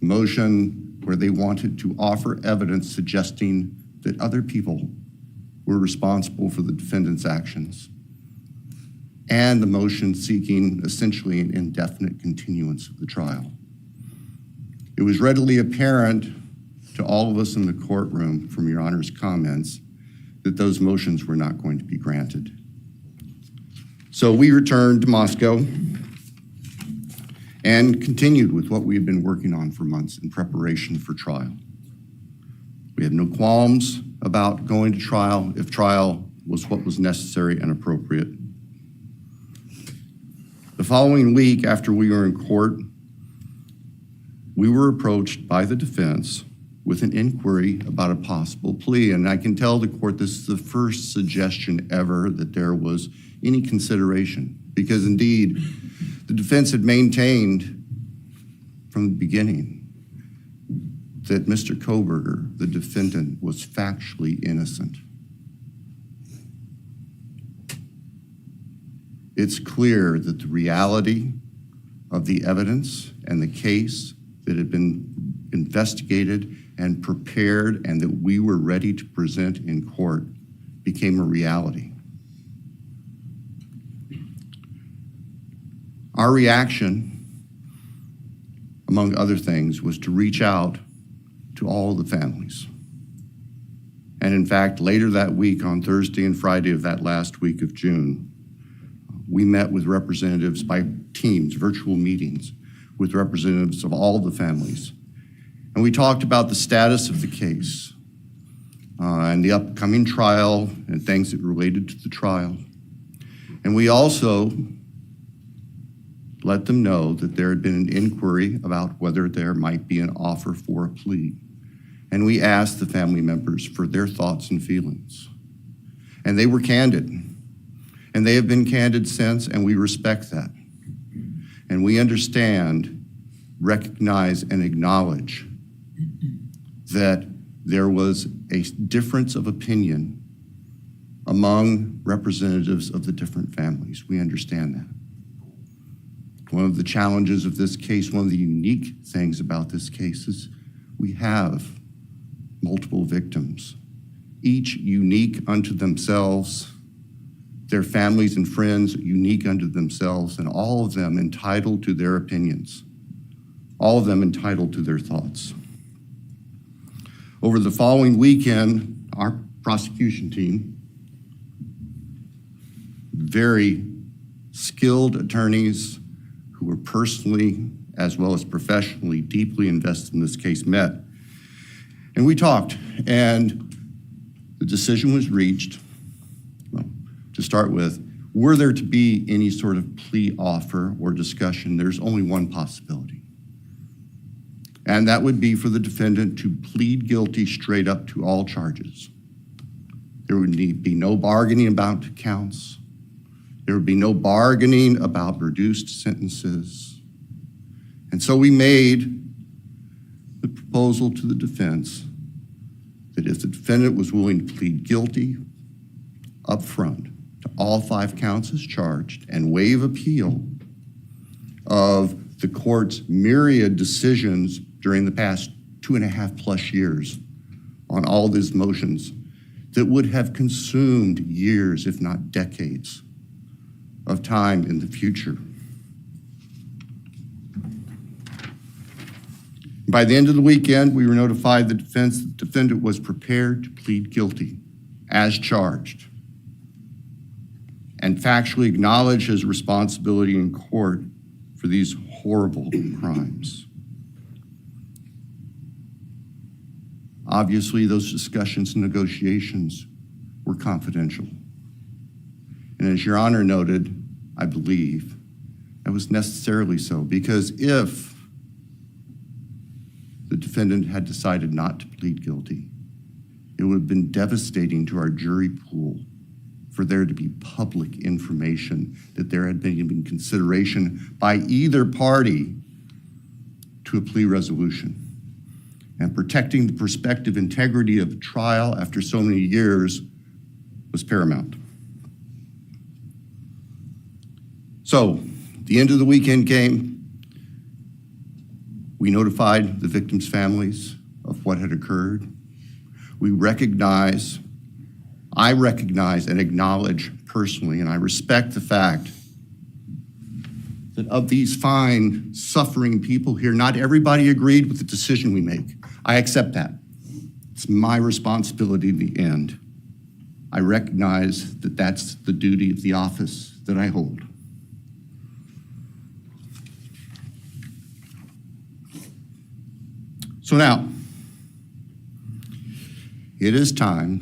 Motion where they wanted to offer evidence suggesting that other people were responsible for the defendant's actions, and the motion seeking essentially an indefinite continuance of the trial. It was readily apparent to all of us in the courtroom from Your Honor's comments that those motions were not going to be granted. So we returned to Moscow and continued with what we had been working on for months in preparation for trial. We had no qualms about going to trial if trial was what was necessary and appropriate. The following week, after we were in court, we were approached by the defense with an inquiry about a possible plea. And I can tell the court this is the first suggestion ever that there was any consideration, because indeed, the defense had maintained from the beginning that Mr. Kohberger, the defendant, was factually innocent. It's clear that the reality of the evidence and the case that had been investigated and prepared and that we were ready to present in court became a reality. Our reaction, among other things, was to reach out to all the families. And in fact, later that week, on Thursday and Friday of that last week of June, we met with representatives by teams, virtual meetings, with representatives of all the families. And we talked about the status of the case and the upcoming trial and things that related to the trial. And we also let them know that there had been an inquiry about whether there might be an offer for a plea. And we asked the family members for their thoughts and feelings. And they were candid. And they have been candid since, and we respect that. And we understand, recognize, and acknowledge that there was a difference of opinion among representatives of the different families. We understand that. One of the challenges of this case, one of the unique things about this case is we have multiple victims, each unique unto themselves, their families and friends unique unto themselves, and all of them entitled to their opinions, all of them entitled to their thoughts. Over the following weekend, our prosecution team, very skilled attorneys who were personally as well as professionally deeply invested in this case, met. And we talked, and the decision was reached. Well, to start with, were there to be any sort of plea offer or discussion, there's only one possibility. And that would be for the defendant to plead guilty straight up to all charges. There would be no bargaining about counts. There would be no bargaining about reduced sentences. And so we made the proposal to the defense that if the defendant was willing to plead guilty up front to all 5 counts as charged and waive appeal of the court's myriad decisions during the past 2.5+ years on all these motions that would have consumed years, if not decades, of time in the future. By the end of the weekend, we were notified the defendant was prepared to plead guilty as charged and factually acknowledge his responsibility in court for these horrible crimes. Obviously, those discussions and negotiations were confidential. And as Your Honor noted, I believe that was necessarily so, because if the defendant had decided not to plead guilty, it would have been devastating to our jury pool for there to be public information that there had been consideration by either party to a plea resolution. And protecting the prospective integrity of a trial after so many years was paramount. So, the end of the weekend came. We notified the victims' families of what had occurred. I recognize and acknowledge personally, and I respect the fact that of these fine, suffering people here, not everybody agreed with the decision we make. I accept that. It's my responsibility in the end. I recognize that that's the duty of the office that I hold. So now, it is time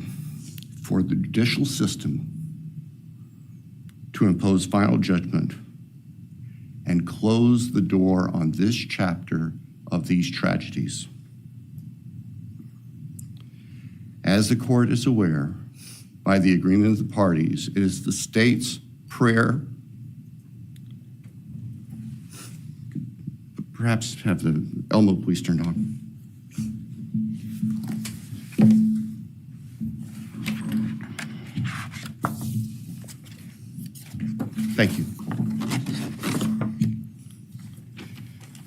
for the judicial system to impose final judgment and close the door on this chapter of these tragedies. As the court is aware, by the agreement of the parties, it is the state's prayer. Perhaps have the Elmo police turned on. Thank you.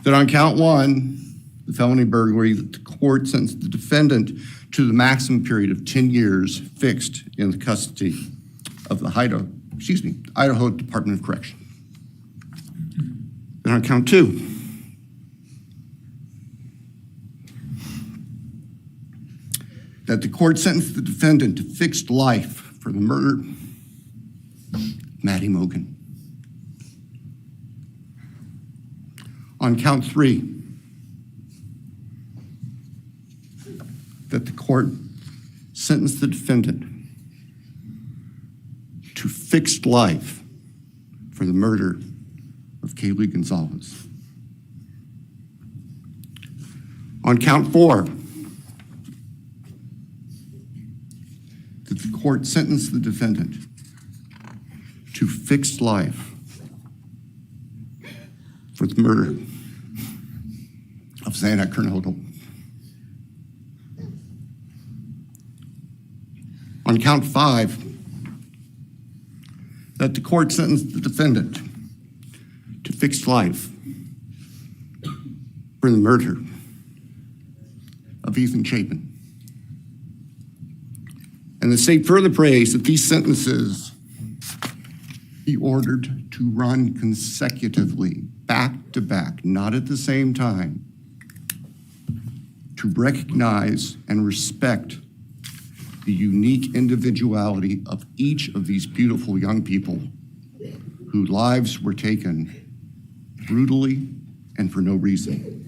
That on count one, the felony burglary, that the court sentenced the defendant to the maximum period of 10 years fixed in the custody of the Idaho Department of Correction. Then on count two, that the court sentenced the defendant to fixed life for the murder of Madison Mogen. On count three, that the court sentenced the defendant to fixed life for the murder of Kaylee Goncalves. On count four, that the court sentenced the defendant to fixed life for the murder of Xana Kernodle. On count five, that the court sentenced the defendant to fixed life for the murder of Ethan Chapin. And the state further prays that these sentences be ordered to run consecutively, back to back, not at the same time, to recognize and respect the unique individuality of each of these beautiful young people whose lives were taken brutally and for no reason.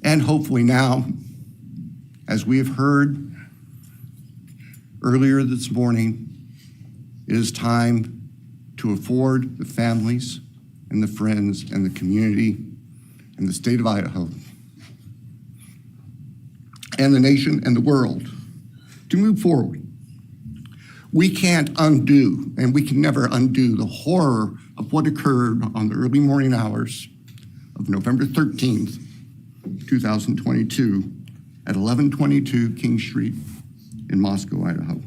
And hopefully now, as we have heard earlier this morning, it is time to afford the families and the friends and the community and the state of Idaho and the nation and the world to move forward. We can't undo, and we can never undo, the horror of what occurred on the early morning hours of November 13th, 2022 at 1122 King Street in Moscow, Idaho.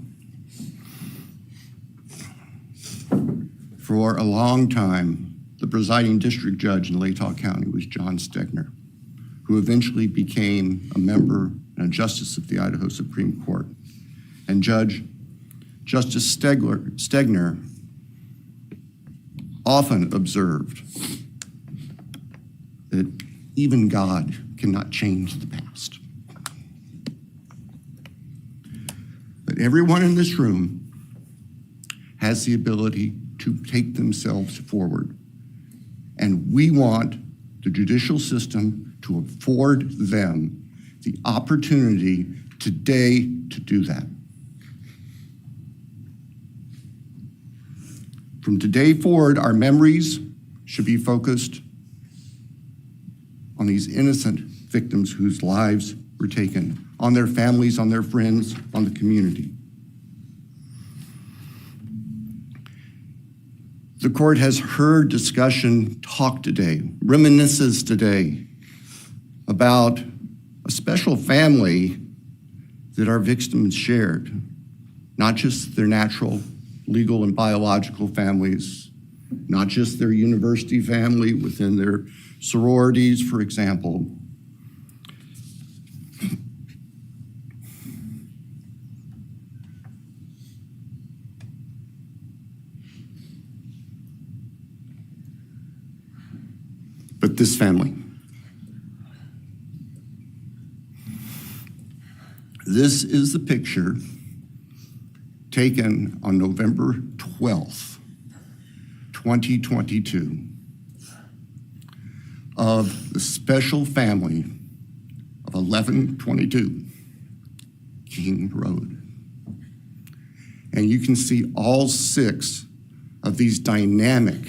For a long time, the presiding district judge in Latah County was John Stegner, who eventually became a member and a justice of the Idaho Supreme Court. And Justice Stegner often observed that even God cannot change the past. But everyone in this room has the ability to take themselves forward. And we want the judicial system to afford them the opportunity today to do that. From today forward, our memories should be focused on these innocent victims whose lives were taken, on their families, on their friends, on the community. The court has heard discussion, talk today, reminiscences today about a special family that our victims shared, not just their natural, legal, and biological families, not just their university family within their sororities, for example. But this family. This is the picture taken on November 12th, 2022, of the special family of 1122 King Road. And you can see all 6 of these dynamic,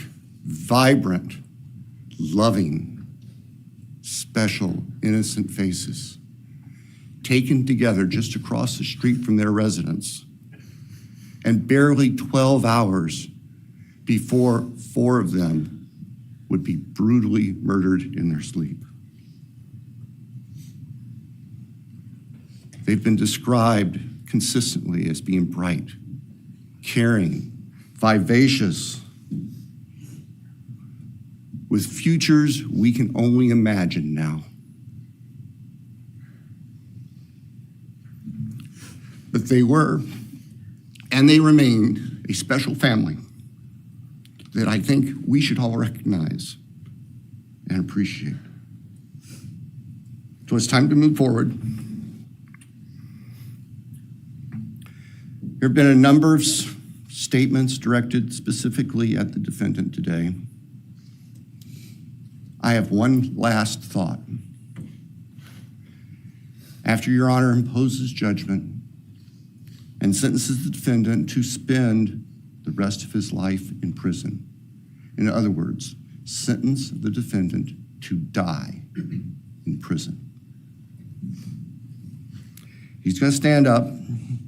vibrant, loving, special, innocent faces taken together just across the street from their residence, and barely 12 hours before 4 of them would be brutally murdered in their sleep. They've been described consistently as being bright, caring, vivacious, with futures we can only imagine now. But they were, and they remain, a special family that I think we should all recognize and appreciate. So it's time to move forward. There have been a number of statements directed specifically at the defendant today. I have one last thought. After Your Honor imposes judgment and sentences the defendant to spend the rest of his life in prison, in other words, sentence the defendant to die in prison, he's going to stand up in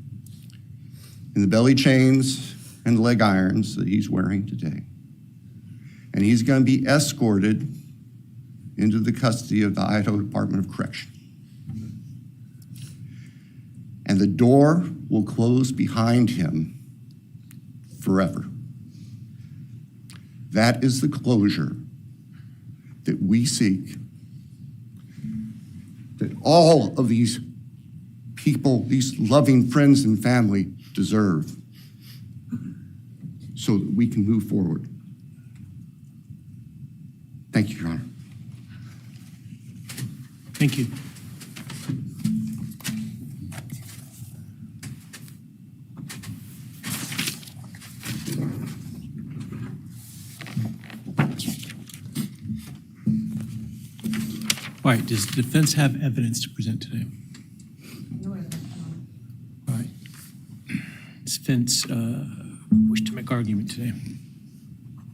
the belly chains and leg irons that he's wearing today, and he's going to be escorted into the custody of the Idaho Department of Correction. And the door will close behind him forever. That is the closure that we seek, that all of these people, these loving friends and family deserve, so that we can move forward. Thank you, Your Honor. Thank you. All right, does the defense have evidence to present today? No evidence. All right. Does defense wish to make argument today?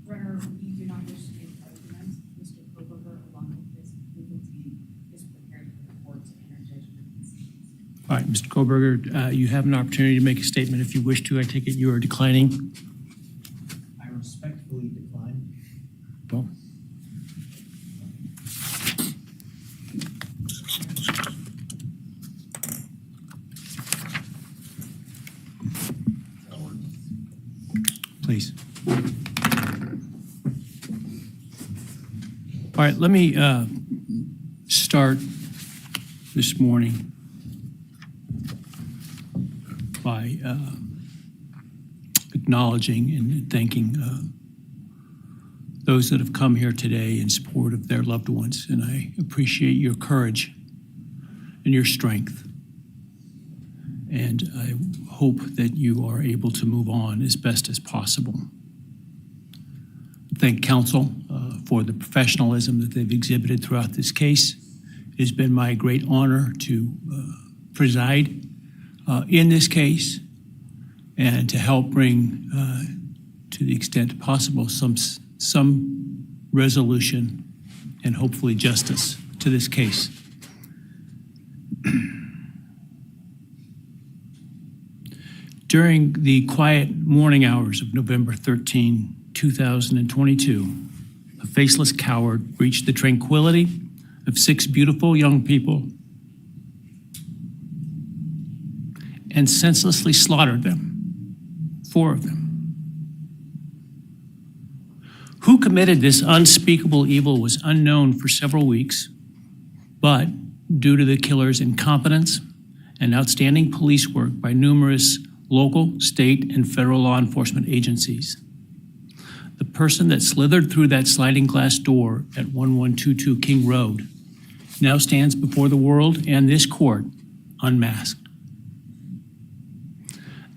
Runner, we do not wish to make arguments. Mr. Kohberger, along with his legal team, is prepared for the court to enter judgment. All right, Mr. Kohberger, you have an opportunity to make a statement if you wish to. I take it you are declining. I respectfully decline. Well, please. All right, let me start this morning by acknowledging and thanking those that have come here today in support of their loved ones. And I appreciate your courage and your strength. And I hope that you are able to move on as best as possible. thank counsel for the professionalism that they've exhibited throughout this case. It has been my great honor to preside in this case and to help bring, to the extent possible, some resolution and hopefully justice to this case. During the quiet morning hours of November 13, 2022, a faceless coward breached the tranquility of 6 beautiful young people and senselessly slaughtered them, 4 of them. Who committed this unspeakable evil was unknown for several weeks, but due to the killer's incompetence and outstanding police work by numerous local, state, and federal law enforcement agencies, the person that slithered through that sliding glass door at 1122 King Road now stands before the world and this court unmasked.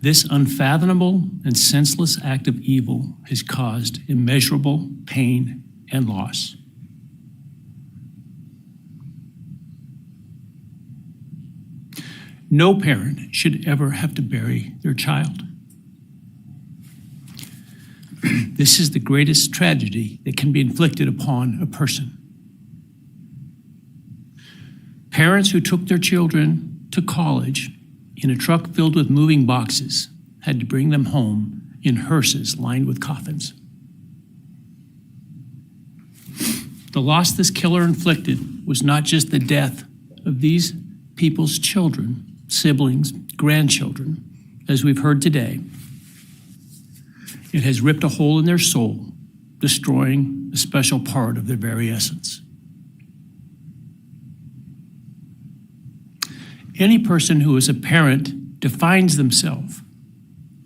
This unfathomable and senseless act of evil has caused immeasurable pain and loss. No parent should ever have to bury their child. This is the greatest tragedy that can be inflicted upon a person. Parents who took their children to college in a truck filled with moving boxes had to bring them home in hearses lined with coffins. The loss this killer inflicted was not just the death of these people's children, siblings, grandchildren, as we've heard today. It has ripped a hole in their soul, destroying a special part of their very essence. Any person who is a parent defines themselves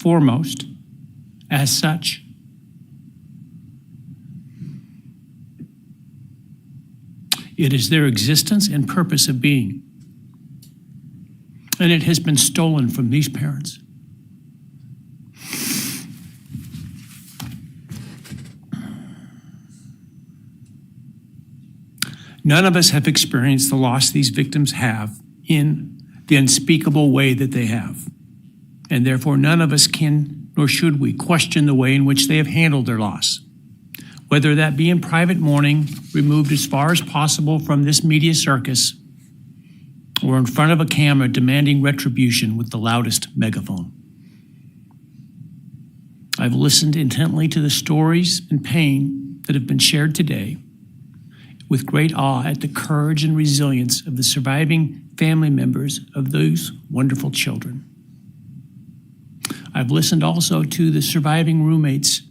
foremost as such. It is their existence and purpose of being. And it has been stolen from these parents. None of us have experienced the loss these victims have in the unspeakable way that they have. And therefore, none of us can, nor should we, question the way in which they have handled their loss. Whether that be in private mourning, removed as far as possible from this media circus, or in front of a camera demanding retribution with the loudest megaphone. I've listened intently to the stories and pain that have been shared today, with great awe at the courage and resilience of the surviving family members of those wonderful children. I've listened also to the surviving roommates,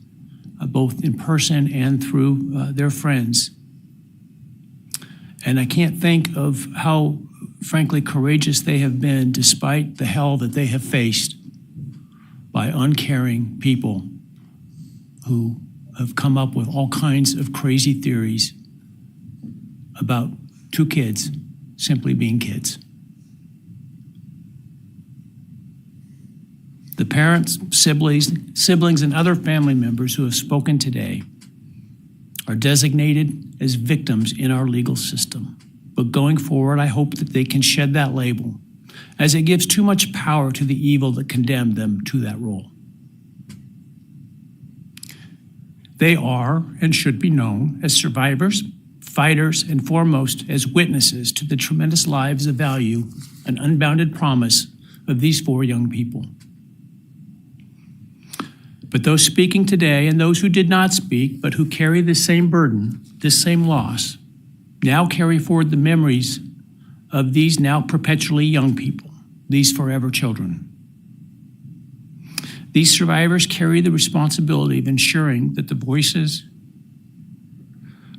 both in person and through their friends. And I can't think of how, frankly, courageous they have been despite the hell that they have faced by uncaring people who have come up with all kinds of crazy theories about 2 kids simply being kids. The parents, siblings, and other family members who have spoken today are designated as victims in our legal system. But going forward, I hope that they can shed that label, as it gives too much power to the evil that condemned them to that role. They are and should be known as survivors, fighters, and foremost as witnesses to the tremendous lives of value and unbounded promise of these 4 young people. But those speaking today and those who did not speak, but who carry the same burden, this same loss, now carry forward the memories of these now perpetually young people, these forever children. These survivors carry the responsibility of ensuring that the voices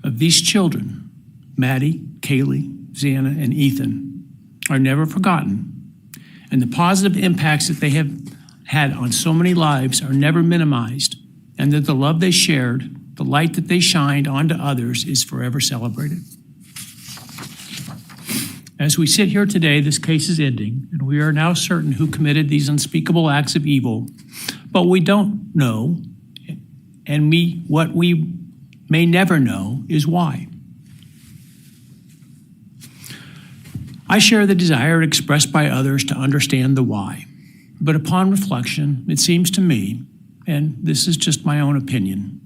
of these children, Maddie, Kaylee, Xana, and Ethan, are never forgotten, and the positive impacts that they have had on so many lives are never minimized, and that the love they shared, the light that they shined onto others, is forever celebrated. As we sit here today, this case is ending, and we are now certain who committed these unspeakable acts of evil, but we don't know, and what we may never know is why. I share the desire expressed by others to understand the why. But upon reflection, it seems to me, and this is just my own opinion,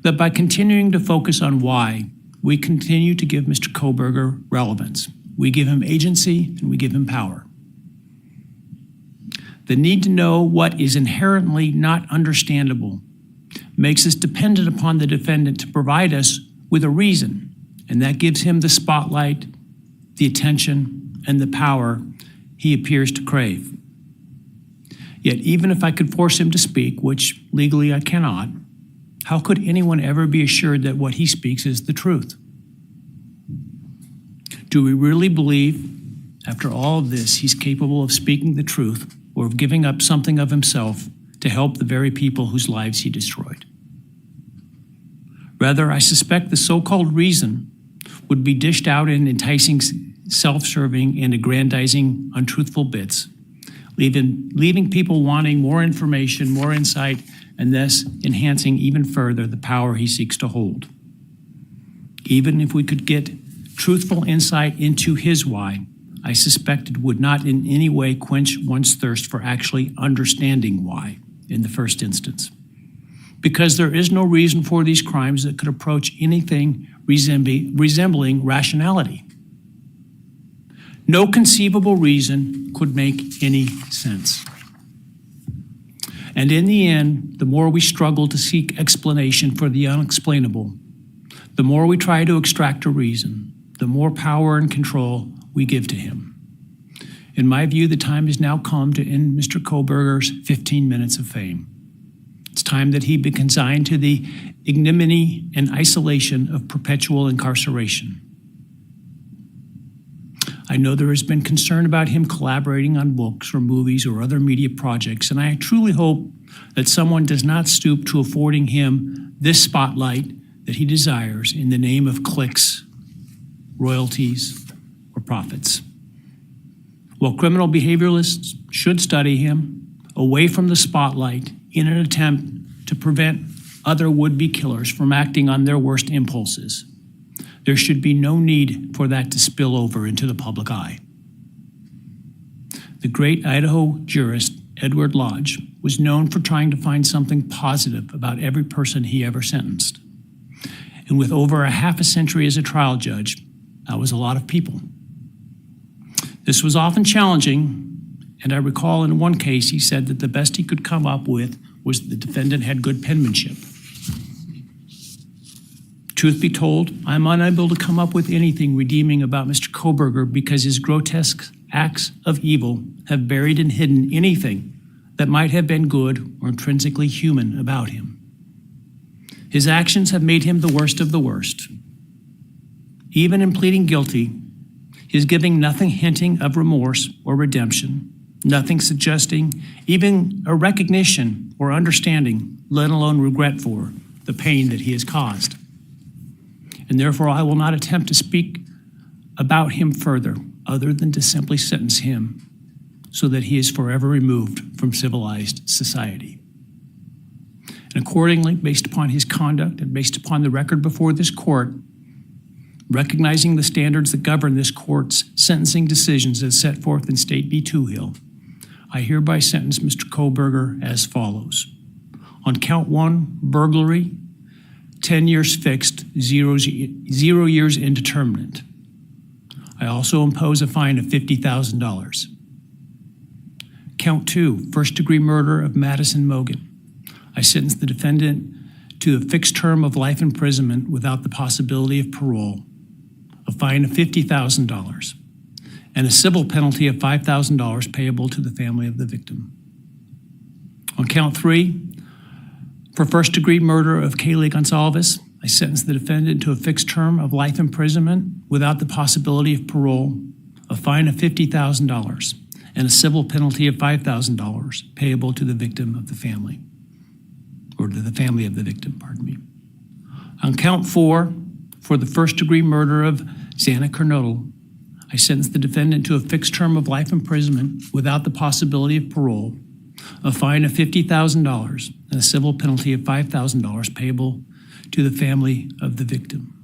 that by continuing to focus on why, we continue to give Mr. Kohberger relevance. We give him agency and we give him power. The need to know what is inherently not understandable makes us dependent upon the defendant to provide us with a reason, and that gives him the spotlight, the attention, and the power he appears to crave. Yet even if I could force him to speak, which legally I cannot, how could anyone ever be assured that what he speaks is the truth? Do we really believe, after all of this, he's capable of speaking the truth or of giving up something of himself to help the very people whose lives he destroyed? Rather, I suspect the so-called reason would be dished out in enticing, self-serving, and aggrandizing untruthful bits, leaving people wanting more information, more insight, and thus enhancing even further the power he seeks to hold. Even if we could get truthful insight into his why, I suspect it would not in any way quench one's thirst for actually understanding why in the first instance. Because there is no reason for these crimes that could approach anything resembling rationality. No conceivable reason could make any sense. And in the end, the more we struggle to seek explanation for the unexplainable, the more we try to extract a reason, the more power and control we give to him. In my view, the time has now come to end Mr. Kohberger's 15 minutes of fame. It's time that he be consigned to the ignominy and isolation of perpetual incarceration. I know there has been concern about him collaborating on books or movies or other media projects, and I truly hope that someone does not stoop to affording him this spotlight that he desires in the name of clicks, royalties, or profits. While criminal behavioralists should study him away from the spotlight in an attempt to prevent other would-be killers from acting on their worst impulses, there should be no need for that to spill over into the public eye. The great Idaho jurist Edward Lodge was known for trying to find something positive about every person he ever sentenced. And with over a half a century as a trial judge, that was a lot of people. This was often challenging, and I recall in one case he said that the best he could come up with was the defendant had good penmanship. Truth be told, I'm unable to come up with anything redeeming about Mr. Kohberger because his grotesque acts of evil have buried and hidden anything that might have been good or intrinsically human about him. His actions have made him the worst of the worst. Even in pleading guilty, he is giving nothing hinting of remorse or redemption, nothing suggesting even a recognition or understanding, let alone regret for the pain that he has caused. And therefore, I will not attempt to speak about him further, other than to simply sentence him so that he is forever removed from civilized society. And accordingly, based upon his conduct and based upon the record before this court, recognizing the standards that govern this court's sentencing decisions as set forth in State v. Toohill, I hereby sentence Mr. Kohberger as follows. On count 1, burglary, 10 years fixed, 0 years indeterminate. I also impose a fine of $50,000. Count 2, first-degree murder of Madison Mogen. I sentence the defendant to a fixed term of life imprisonment without the possibility of parole, a fine of $50,000, and a civil penalty of $5,000 payable to the family of the victim. On count 3, for first-degree murder of Kaylee Goncalves, I sentence the defendant to a fixed term of life imprisonment without the possibility of parole, a fine of $50,000, and a civil penalty of $5,000 payable to the victim of the family, or to the family of the victim, pardon me. On count 4, for the first-degree murder of Xana Kernodle, I sentence the defendant to a fixed term of life imprisonment without the possibility of parole, a fine of $50,000, and a civil penalty of $5,000 payable to the family of the victim.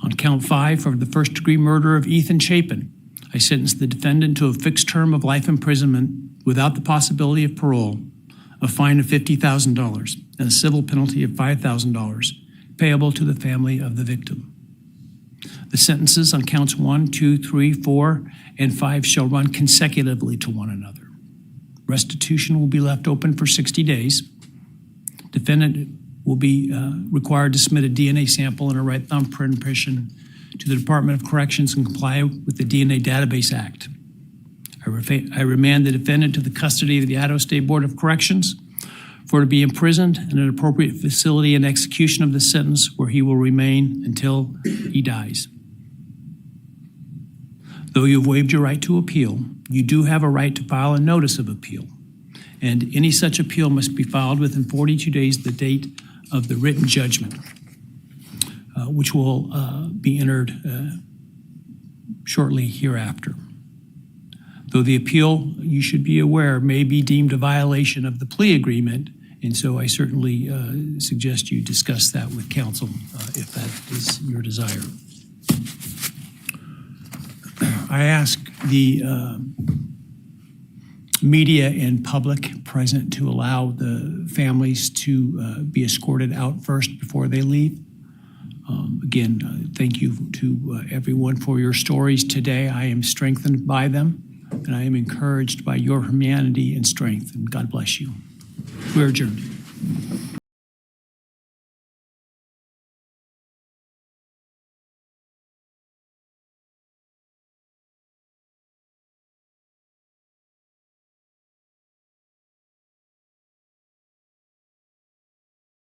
On count 5 for the first-degree murder of Ethan Chapin, I sentenced the defendant to a fixed term of life imprisonment without the possibility of parole, a fine of $50,000, and a civil penalty of $5,000 payable to the family of the victim. The sentences on counts 1, 2, 3, 4, and 5 shall run consecutively to one another. Restitution will be left open for 60 days. Defendant will be required to submit a DNA sample and a right thumbprint impression to the Department of Corrections and comply with the DNA Database Act. I remand the defendant to the custody of the Idaho State Board of Corrections for to be imprisoned in an appropriate facility and execution of the sentence where he will remain until he dies. Though you have waived your right to appeal, you do have a right to file a notice of appeal, and any such appeal must be filed within 42 days of the date of the written judgment, which will be entered shortly hereafter. Though the appeal, you should be aware, may be deemed a violation of the plea agreement, and so I certainly suggest you discuss that with counsel if that is your desire. I ask the media and public present to allow the families to be escorted out first before they leave. Again, thank you to everyone for your stories today. I am strengthened by them, and I am encouraged by your humanity and strength, and God bless you. We're adjourned.